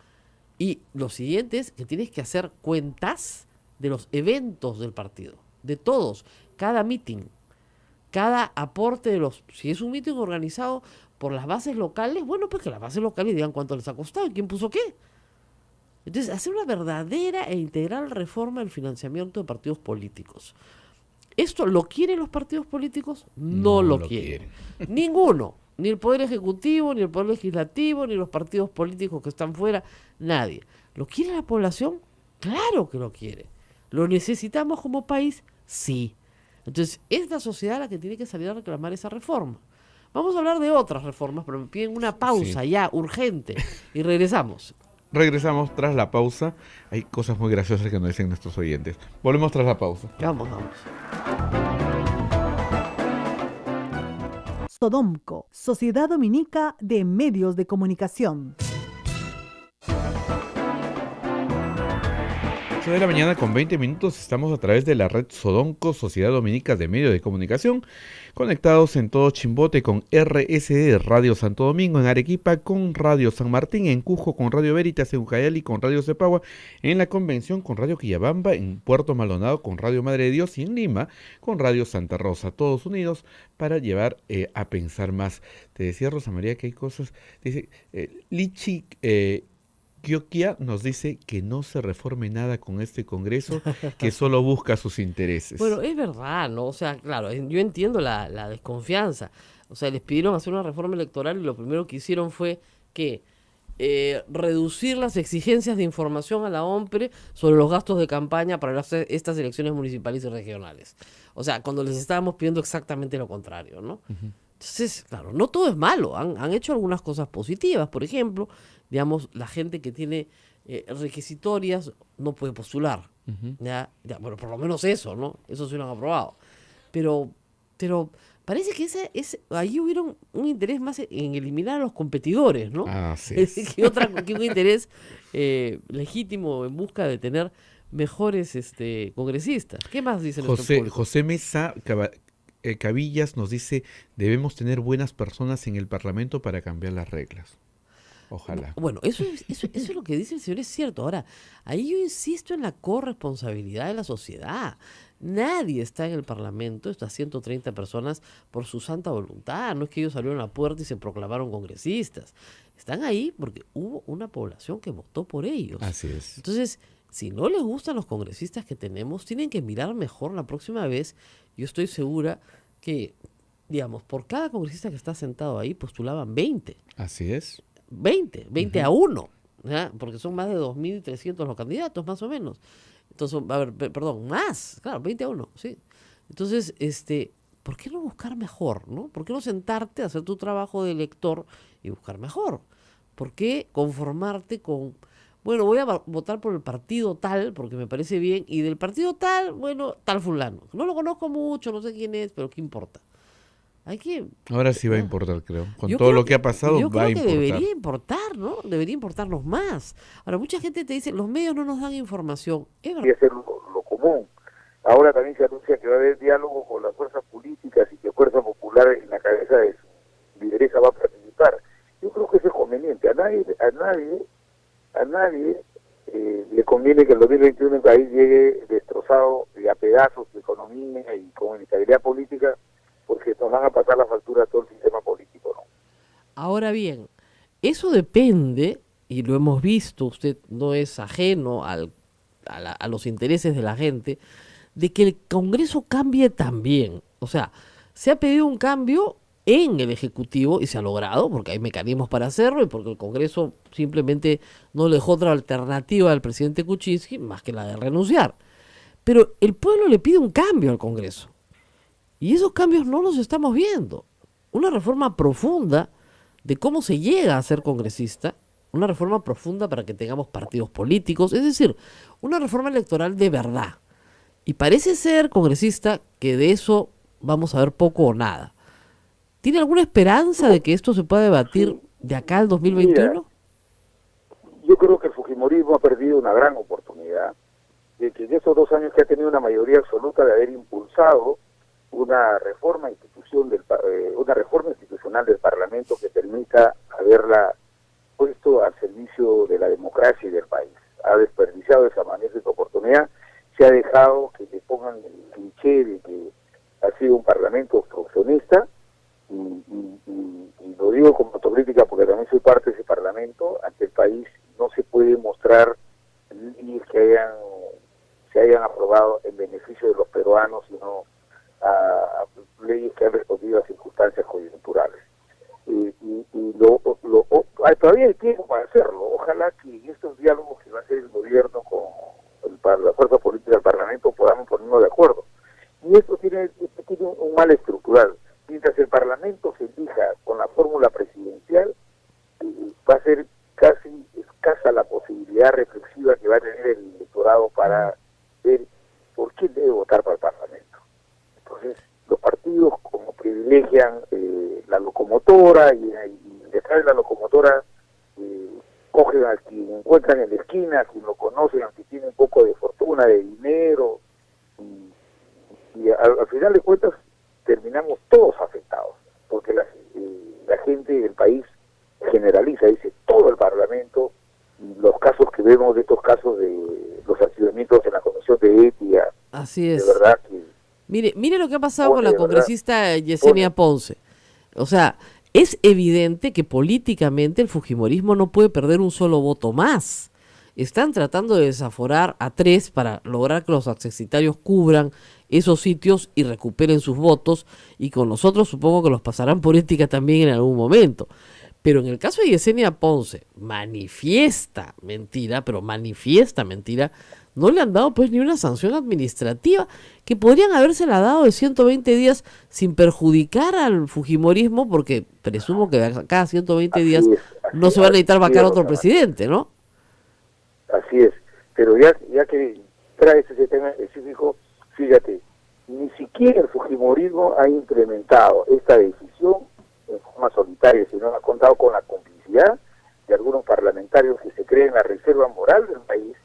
Y lo siguiente es que tienes que hacer cuentas de los eventos del partido, de todos, cada meeting, cada aporte de los... Si es un meeting organizado por las bases locales, bueno, pues que las bases locales digan cuánto les ha costado y quién puso qué. Entonces, hacer una verdadera e integral reforma del financiamiento de partidos políticos. ¿Esto lo quieren los partidos políticos? No lo quieren. Ninguno. Ni el Poder Ejecutivo, ni el Poder Legislativo, ni los partidos políticos que están fuera. Nadie. ¿Lo quiere la población? Claro que lo quiere. ¿Lo necesitamos como país? Sí. Entonces, es la sociedad la que tiene que salir a reclamar esa reforma. Vamos a hablar de otras reformas, pero me piden una pausa ya, urgente. Y regresamos. Regresamos tras la pausa. Hay cosas muy graciosas que nos dicen nuestros oyentes. Volvemos tras la pausa. Vamos. Sodomco, Sociedad Dominica de Medios de Comunicación. 8 de la mañana con 20 minutos. Estamos a través de la red Sodomco, Sociedad Dominica de Medios de Comunicación, conectados en todo Chimbote con RSD Radio Santo Domingo, en Arequipa con Radio San Martín, en Cusco con Radio Veritas, en Ucayali con Radio Cepagua, en la Convención con Radio Quillabamba, en Puerto Maldonado con Radio Madre de Dios y en Lima con Radio Santa Rosa, todos unidos para llevar a pensar más. Te decía Rosa María que hay cosas, dice Lichi Kiokia nos dice que no se reforme nada con este Congreso, que solo busca sus intereses. Bueno, es verdad, ¿no? O sea, claro, yo entiendo la desconfianza. O sea, les pidieron hacer una reforma electoral y lo primero que hicieron fue que reducir las exigencias de información a la OMPRE sobre los gastos de campaña para estas elecciones municipales y regionales. O sea, cuando les estábamos pidiendo exactamente lo contrario, ¿no? Entonces, claro, no todo es malo. Han hecho algunas cosas positivas. Por ejemplo, digamos, la gente que tiene requisitorias no puede postular. ¿Ya? Bueno, por lo menos eso, ¿no? Eso sí lo han aprobado. Pero parece que ahí hubiera un interés más en eliminar a los competidores, ¿no? Así Es es. que un interés legítimo en busca de tener mejores congresistas. ¿Qué más dice nuestro público? José Mesa Cabillas nos dice, debemos tener buenas personas en el Parlamento para cambiar las reglas. Ojalá. Bueno, eso es lo que dice el señor, es cierto. Ahora, ahí yo insisto en la corresponsabilidad de la sociedad. Nadie está en el Parlamento, estas 130 personas, por su santa voluntad. No es que ellos salieron a la puerta y se proclamaron congresistas. Están ahí porque hubo una población que votó por ellos. Así es. Entonces, si no les gustan los congresistas que tenemos, tienen que mirar mejor la próxima vez. Yo estoy segura que, digamos, por cada congresista que está sentado ahí, postulaban 20. Así es. 20 a 1, ¿ya? Porque son más de 2.300 los candidatos, más o menos. Entonces, a ver, perdón, más, claro, 20 a 1, sí. Entonces, ¿por qué no buscar mejor, no? ¿Por qué no sentarte a hacer tu trabajo de elector y buscar mejor? ¿Por qué conformarte con, bueno, voy a votar por el partido tal, porque me parece bien, y del partido tal, bueno, tal fulano? No lo conozco mucho, no sé quién es, pero ¿qué importa? Hay que... Ahora sí va a importar, creo. Con Yo todo creo lo que ha pasado, yo va a creo que importar. debería importar, ¿no? Debería importarnos más. Ahora, mucha gente te dice, los medios no nos dan información. Es Y verdad. hacer lo común. Ahora también se anuncia que va a haber diálogo con las fuerzas políticas y que Fuerza Popular en la cabeza de su lideresa va a participar. Yo creo que eso es conveniente. A nadie le conviene que el 2021 el país llegue destrozado y a pedazos de economía y con inestabilidad política, porque nos van a pasar la factura a todo el sistema político, ¿no? Ahora bien, eso depende, y lo hemos visto, usted no es ajeno a los intereses de la gente, de que el Congreso cambie también. O sea, se ha pedido un cambio en el Ejecutivo y se ha logrado, porque hay mecanismos para hacerlo y porque el Congreso simplemente no le dejó otra alternativa al presidente Kuczynski más que la de renunciar. Pero el pueblo le pide un cambio al Congreso. Y esos cambios no los estamos viendo. Una reforma profunda de cómo se llega a ser congresista, una reforma profunda para que tengamos partidos políticos, es decir, una reforma electoral de verdad. Y parece ser, congresista, que de eso vamos a ver poco o nada. ¿Tiene alguna esperanza de que esto se pueda debatir de acá al 2021? Mira, yo creo que el fujimorismo ha perdido una gran oportunidad de que en esos 2 años que ha tenido una mayoría absoluta de haber impulsado una reforma institucional del Parlamento que permita haberla puesto al servicio de la democracia y del país. Ha desperdiciado esa magnífica oportunidad, se ha dejado que le pongan el cliché de que ha sido un Parlamento obstruccionista, y lo digo como autocrítica porque también soy parte de ese Parlamento. Ante el país no se puede mostrar leyes que se hayan aprobado en beneficio de los peruanos, sino a leyes que han respondido a circunstancias coyunturales. Todavía hay tiempo para hacerlo. Ojalá que en estos diálogos que va a hacer el gobierno con la fuerza política del Parlamento podamos ponernos de acuerdo. Y esto tiene un mal estructural. Mientras el Parlamento se elija con la fórmula presidencial, va a ser casi escasa la posibilidad reflexiva que va a tener el electorado para ver por qué debe votar para el Parlamento. Entonces, los partidos como privilegian la locomotora y detrás de la locomotora cogen al que encuentran en la esquina, a quien lo conocen, al que tiene un poco de fortuna, de dinero, y al final de cuentas terminamos todos afectados, porque la gente del país generaliza, dice todo el Parlamento, y los casos que vemos de estos casos de los archivamientos en la Comisión de Ética. Así es. De verdad que... Mire lo que ha pasado con la congresista Yesenia Ponce. O sea, es evidente que políticamente el fujimorismo no puede perder un solo voto más. Están tratando de desaforar a 3 para lograr que los accesitarios cubran esos sitios y recuperen sus votos, y con nosotros supongo que los pasarán por ética también en algún momento. Pero en el caso de Yesenia Ponce, manifiesta mentira, no le han dado pues ni una sanción administrativa, que podrían habérsela dado de 120 días sin perjudicar al fujimorismo, porque presumo que cada 120 días no se va a necesitar vacar otro presidente, ¿no? Así es, pero ya que traes ese tema específico, fíjate, ni siquiera el fujimorismo ha implementado esta decisión en forma solitaria, sino ha contado con la complicidad de algunos parlamentarios que se creen la reserva moral del país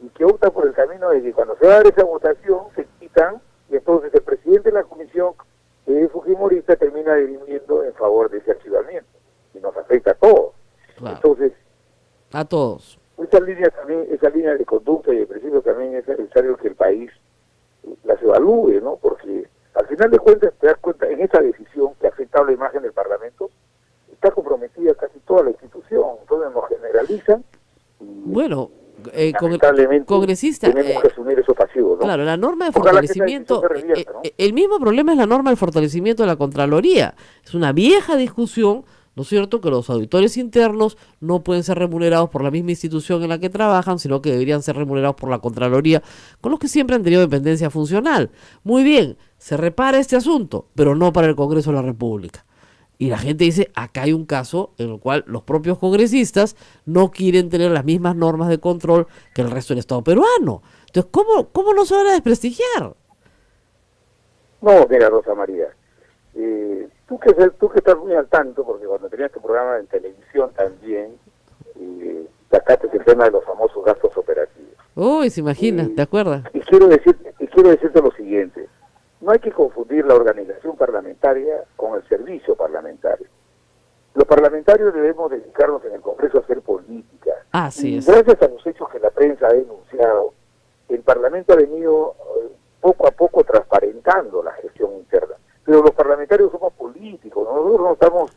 y que optan por el camino de que cuando se va a dar esa votación se quitan, y entonces el presidente de la comisión, que es fujimorista, termina dirimiendo en favor de ese archivamiento, y nos afecta a todos. Claro. Entonces, a todos. Esa línea de conducta y de principio también es necesario que el país las evalúe, ¿no? Porque al final de cuentas te das cuenta, en esa decisión que ha afectado la imagen del Parlamento, está comprometida casi toda la institución, entonces nos generalizan. Bueno, congresista, tenemos que asumir esos pasivos, ¿no? Claro, la norma de fortalecimiento, ¿no? El mismo problema es la norma de fortalecimiento de la Contraloría. Es una vieja discusión, ¿no es cierto?, que los auditores internos no pueden ser remunerados por la misma institución en la que trabajan, sino que deberían ser remunerados por la Contraloría, con los que siempre han tenido dependencia funcional. Muy bien, se repara este asunto, pero no para el Congreso de la República. Y la gente dice, acá hay un caso en el cual los propios congresistas no quieren tener las mismas normas de control que el resto del Estado peruano. Entonces, ¿cómo no se van a desprestigiar? No, mira, Rosa María, tú que estás muy al tanto, porque cuando tenías tu programa en televisión también, sacaste el tema de los famosos gastos operativos. Uy, se imagina, ¿te acuerdas? Y quiero decirte lo siguiente. No hay que confundir la organización parlamentaria con el servicio parlamentario. Los parlamentarios debemos dedicarnos en el Congreso a hacer política. Así Y es. gracias a los hechos que la prensa ha denunciado, el Parlamento ha venido poco a poco transparentando la gestión interna. Pero los parlamentarios somos políticos, nosotros no estamos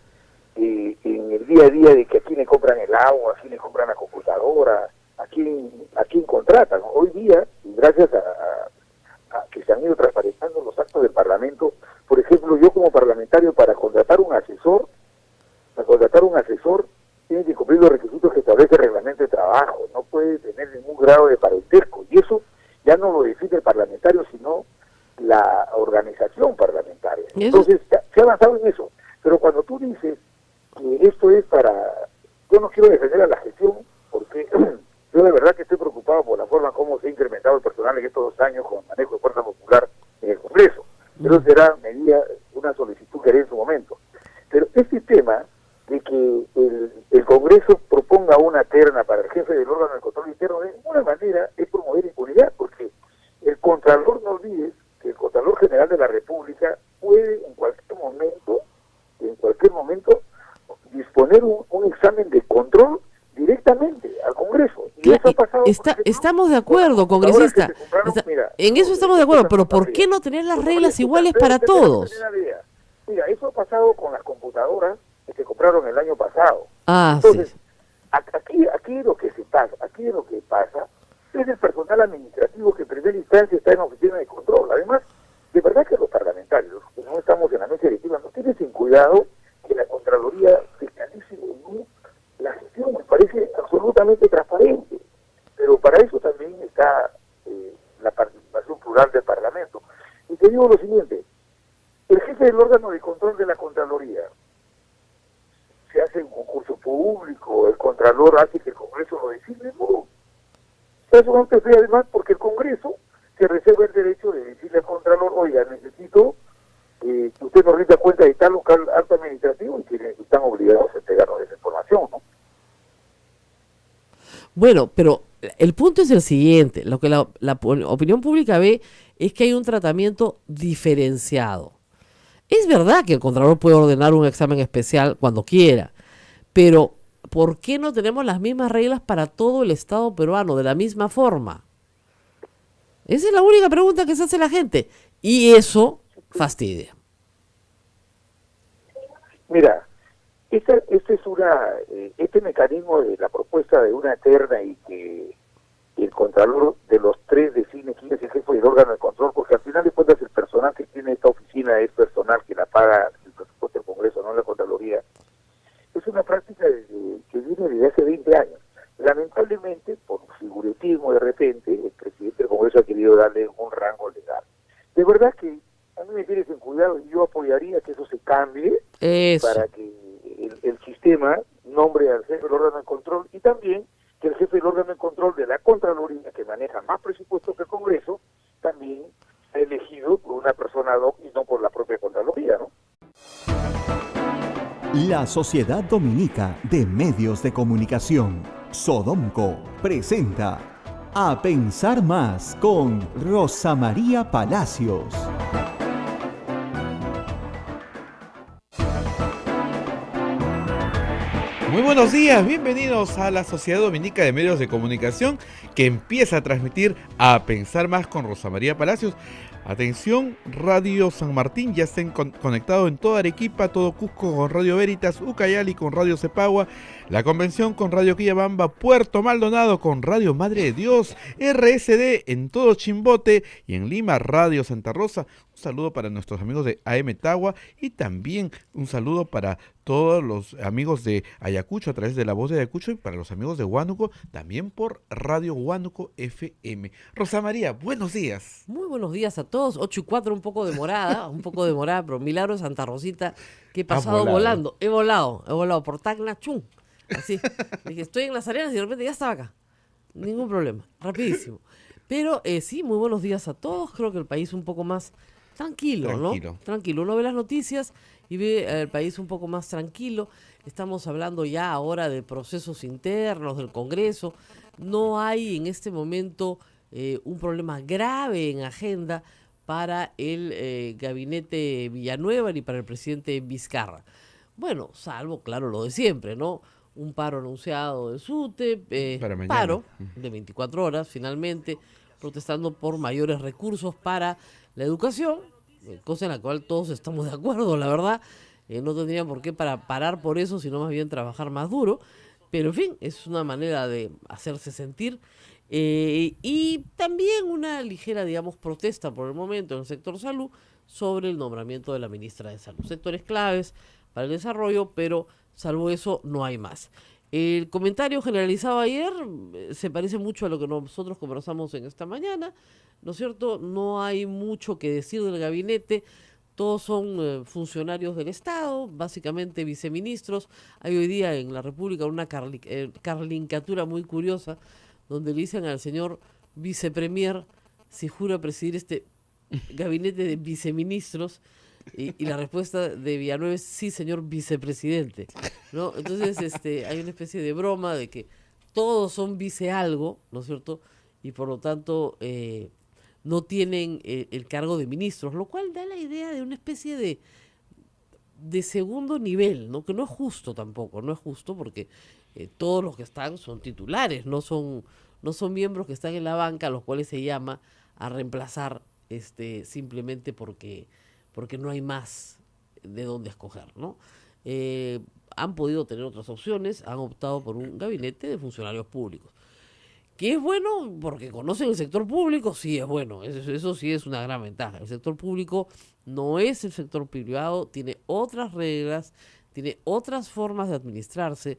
en el día a día de que a quién le compran el agua, a quién le compran la computadora, a quién contratan. Hoy día, y gracias a que se han ido transparentando los actos del Parlamento, por ejemplo, yo como parlamentario para contratar un asesor, tiene que cumplir los requisitos que establece el reglamento de trabajo, no puede tener ningún grado de parentesco, y eso ya no lo define el parlamentario, sino la organización parlamentaria. Entonces, se ha avanzado en eso, pero cuando tú dices que esto es yo no quiero defender a la gestión, porque yo de verdad que estoy preocupado por la forma como se ha incrementado el personal en estos 2 años con el manejo de fuerza popular en el Congreso. Pero será una solicitud que haré en su momento. Pero este tema de que el Congreso proponga una terna para el jefe del órgano de control interno, de ninguna manera es promover impunidad, porque el Contralor, no olvides que el Contralor General de la República puede en cualquier momento disponer un examen de control directamente al Congreso. Y eso ha pasado, estamos de acuerdo, congresista. En eso estamos de acuerdo, pero ¿por qué no tener las reglas iguales para todos? Mira, eso ha pasado con las computadoras que se compraron el año pasado. Entonces, sí. Aquí lo que pasa es el personal administrativo que en primera instancia está en la oficina de control. Además, de verdad que los parlamentarios, que no estamos en la mesa directiva, no tienen sin cuidado que la Contraloría fiscalice la gestión. Me parece absolutamente transparente, pero para eso también está la participación plural del Parlamento. Y te digo lo siguiente, el jefe del órgano de control de la Contraloría, se hace un concurso público, el Contralor hace que el Congreso lo decide, no. Eso no te fue además porque el Congreso se reserva el derecho de decirle al Contralor, oiga, necesito que usted nos rinda cuenta de tal local acto administrativo y que están obligados a entregarnos esa información, ¿no? Bueno, pero el punto es el siguiente, lo que la opinión pública ve es que hay un tratamiento diferenciado. Es verdad que el Contralor puede ordenar un examen especial cuando quiera, pero ¿por qué no tenemos las mismas reglas para todo el Estado peruano de la misma forma? Esa es la única pregunta que se hace la gente, y eso fastidia. Mira, este mecanismo de la propuesta de una terna y que el Contralor de los 3 define quién es el jefe del órgano de control, porque al final de cuentas el personal que tiene esta oficina es personal que la paga el presupuesto del Congreso, no la Contraloría. Es una práctica que viene desde hace 20 años. Lamentablemente, por figuratismo de repente, el presidente del Congreso ha querido darle un rango legal. De verdad que a mí me tienes en cuidado y yo apoyaría que eso se cambie para que el sistema nombre al jefe del órgano de control y también que el jefe del órgano de control de la Contraloría, que maneja más presupuesto que el Congreso, también sea elegido por una persona ad hoc y no por la propia Contraloría, ¿no? La Sociedad Dominica de Medios de Comunicación, Sodomco, presenta A Pensar Más con Rosa María Palacios. Muy buenos días, bienvenidos a la Sociedad Dominica de Medios de Comunicación que empieza a transmitir A Pensar Más con Rosa María Palacios. Atención, Radio San Martín, ya estén conectados en toda Arequipa, todo Cusco con Radio Veritas, Ucayali con Radio Cepagua, La Convención con Radio Quillabamba, Puerto Maldonado con Radio Madre de Dios, RSD en todo Chimbote y en Lima Radio Santa Rosa. Un saludo para nuestros amigos de AM Tagua y también un saludo para todos los amigos de Ayacucho a través de La Voz de Ayacucho y para los amigos de Huánuco también por Radio Huánuco FM. Rosa María, buenos días. Muy buenos días a todos. 8:04, un poco demorada, pero Milagro Santa Rosita, que he pasado volando. He volado por Tacna, chum. Así, dije, estoy en Las Arenas y de repente ya estaba acá. Ningún problema, rapidísimo. Pero sí, muy buenos días a todos. Creo que el país un poco más tranquilo, ¿no? Tranquilo. Uno ve las noticias y ve el país un poco más tranquilo. Estamos hablando ya ahora de procesos internos del Congreso. no hay en este momento un problema grave en agenda para el gabinete Villanueva ni para el presidente Vizcarra. Bueno, salvo, claro, lo de siempre, ¿no? Un paro anunciado de SUTE, Para mañana. paro de 24 horas finalmente, protestando por mayores recursos para la educación, cosa en la cual todos estamos de acuerdo, la verdad. No tendrían por qué parar por eso, sino más bien trabajar más duro. Pero en fin, es una manera de hacerse sentir. Y también una ligera, digamos, protesta por el momento en el sector salud sobre el nombramiento de la ministra de Salud. Sectores claves para el desarrollo, pero salvo eso no hay más. El comentario generalizado ayer se parece mucho a lo que nosotros conversamos en esta mañana, ¿no es cierto? No hay mucho que decir del gabinete. Todos son funcionarios del Estado, básicamente viceministros. Hay hoy día en la República una carlincatura muy curiosa donde le dicen al señor vicepremier si jura presidir este gabinete de viceministros y la respuesta de Villanueva es sí, señor vicepresidente, ¿no? Entonces hay una especie de broma de que todos son vice algo, ¿no es cierto? Y por lo tanto no tienen el cargo de ministros, lo cual da la idea de una especie de segundo nivel, ¿no? Que no es justo tampoco, no es justo porque todos los que están son titulares, no son miembros que están en la banca, a los cuales se llama a reemplazar simplemente porque no hay más de dónde escoger, ¿no? Han podido tener otras opciones, han optado por un gabinete de funcionarios públicos. ¿Que es bueno? Porque conocen el sector público, sí es bueno, eso sí es una gran ventaja. El sector público no es el sector privado, tiene otras reglas, tiene otras formas de administrarse,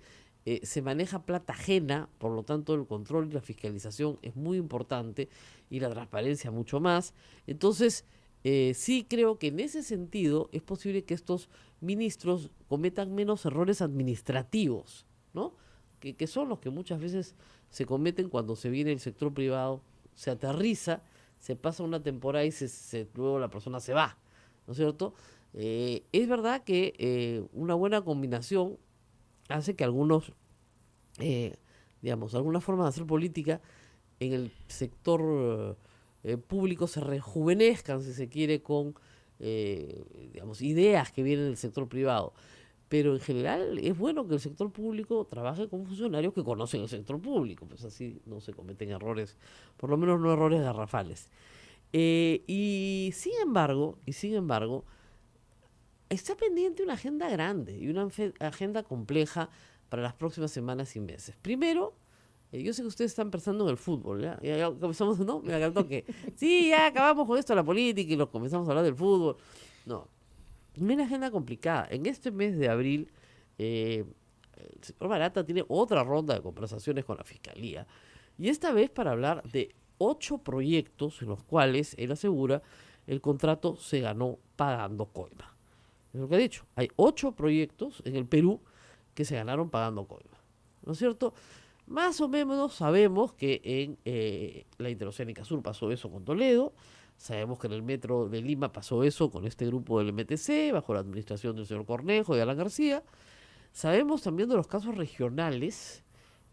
se maneja plata ajena, por lo tanto el control y la fiscalización es muy importante y la transparencia mucho más. Entonces, sí creo que en ese sentido es posible que estos ministros cometan menos errores administrativos, ¿no? Que son los que muchas veces se cometen cuando se viene el sector privado, se aterriza, se pasa una temporada y luego la persona se va, ¿no es cierto? Es verdad que una buena combinación hace que algunos, algunas formas de hacer política en el sector público se rejuvenezcan, si se quiere, con ideas que vienen del sector privado. Pero en general es bueno que el sector público trabaje con funcionarios que conocen el sector público, pues así no se cometen errores, por lo menos no errores garrafales. Y sin embargo, está pendiente una agenda grande y una agenda compleja para las próximas semanas y meses. Primero, yo sé que ustedes están pensando en el fútbol, ¿ya? Ya comenzamos, ¿no? Me encantó que, sí, ya acabamos con esto de la política y nos comenzamos a hablar del fútbol. No. Una agenda complicada. En este mes de abril, el señor Barata tiene otra ronda de conversaciones con la Fiscalía. Y esta vez para hablar de 8 proyectos en los cuales, él asegura, el contrato se ganó pagando coima. Es lo que ha dicho. Hay 8 proyectos en el Perú que se ganaron pagando coima. ¿No es cierto? Más o menos sabemos que en la Interoceánica Sur pasó eso con Toledo. Sabemos que en el metro de Lima pasó eso con este grupo del MTC, bajo la administración del señor Cornejo y Alan García. Sabemos también de los casos regionales,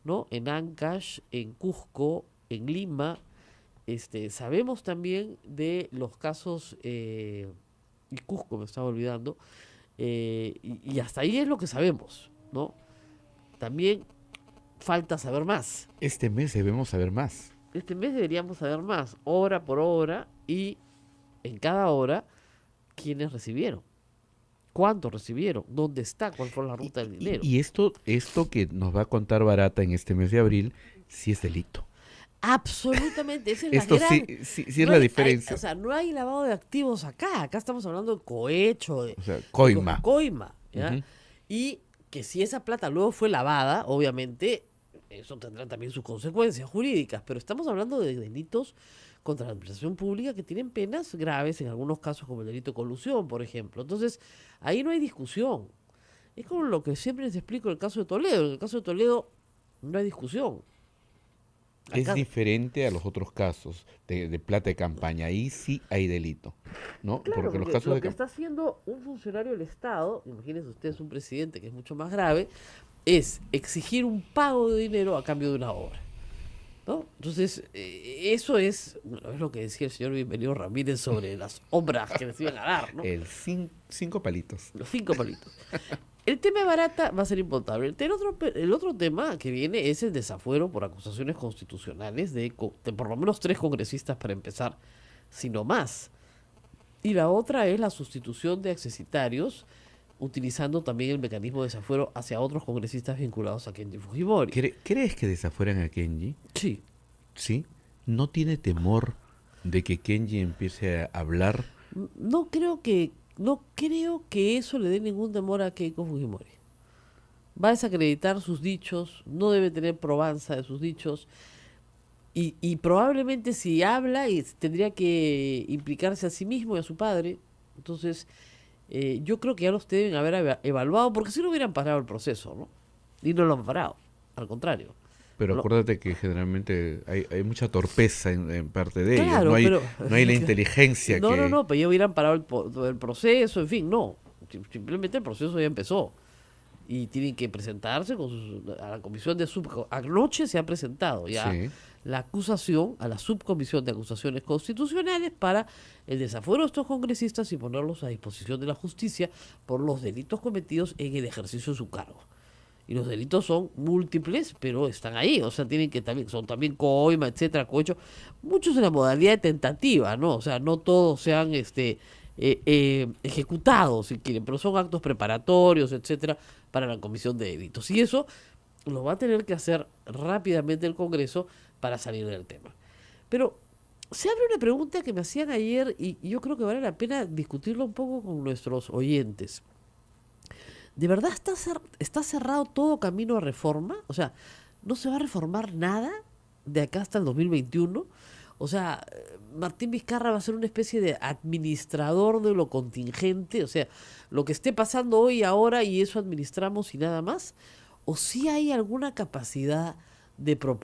¿no? En Ancash, en Cusco, en Lima. Sabemos también de los casos, y Cusco me estaba olvidando, y hasta ahí es lo que sabemos, ¿no? También falta saber más. Este mes debemos saber más. Este mes deberíamos saber más, hora por hora, y en cada hora, quiénes recibieron, cuánto recibieron, dónde está, cuál fue la ruta del dinero. Y esto que nos va a contar Barata en este mes de abril, sí es delito. Absolutamente, esa es Esto la gran... sí es la diferencia. No hay lavado de activos acá estamos hablando de cohecho, coima. De coima, ¿ya? Uh-huh. Y que si esa plata luego fue lavada, obviamente, eso tendrá también sus consecuencias jurídicas, pero estamos hablando de delitos contra la administración pública que tienen penas graves, en algunos casos como el delito de colusión, por ejemplo. Entonces, ahí no hay discusión. Es como lo que siempre les explico en el caso de Toledo. En el caso de Toledo no hay discusión. Es diferente a los otros casos de plata de campaña. Ahí sí hay delito, ¿no? Claro, porque los casos lo que está haciendo un funcionario del Estado, imagínense ustedes un presidente que es mucho más grave, es exigir un pago de dinero a cambio de una obra. ¿no? Entonces, eso es lo que decía el señor Bienvenido Ramírez sobre las obras que les iban a dar, ¿no? Cinco palitos. Los 5 palitos. El tema de Barata va a ser imputable. El otro tema que viene es el desafuero por acusaciones constitucionales de por lo menos 3 congresistas para empezar, sino más. Y la otra es la sustitución de accesitarios, utilizando también el mecanismo de desafuero hacia otros congresistas vinculados a Kenji Fujimori. ¿Crees que desafueran a Kenji? Sí. ¿Sí? ¿No tiene temor de que Kenji empiece a hablar? No creo que eso le dé ningún temor a Keiko Fujimori. Va a desacreditar sus dichos, no debe tener probanza de sus dichos, y probablemente si habla tendría que implicarse a sí mismo y a su padre. Entonces, yo creo que ya los deben haber evaluado, porque si no hubieran parado el proceso, ¿no? Y no lo han parado, al contrario. Pero acuérdate que generalmente hay mucha torpeza en parte de Claro, ellos. No hay la inteligencia que... No, pero ya hubieran parado el proceso, en fin, no. Simplemente el proceso ya empezó. Y tienen que presentarse a la comisión de anoche se ha presentado ya Sí. la acusación a la subcomisión de acusaciones constitucionales para el desafuero de estos congresistas y ponerlos a disposición de la justicia por los delitos cometidos en el ejercicio de su cargo. Y los delitos son múltiples, pero están ahí, o sea, son también coima, etcétera, cohecho, muchos en la modalidad de tentativa, ¿no? O sea, no todos sean ejecutados, si quieren, pero son actos preparatorios, etcétera, para la comisión de delitos. Y eso lo va a tener que hacer rápidamente el Congreso para salir del tema. Pero se abre una pregunta que me hacían ayer y yo creo que vale la pena discutirlo un poco con nuestros oyentes. ¿De verdad está cerrado todo camino a reforma? O sea, ¿no se va a reformar nada de acá hasta el 2021? O sea, Martín Vizcarra va a ser una especie de administrador de lo contingente, o sea, lo que esté pasando hoy, ahora, y eso administramos y nada más. ¿O sí hay alguna capacidad de proponer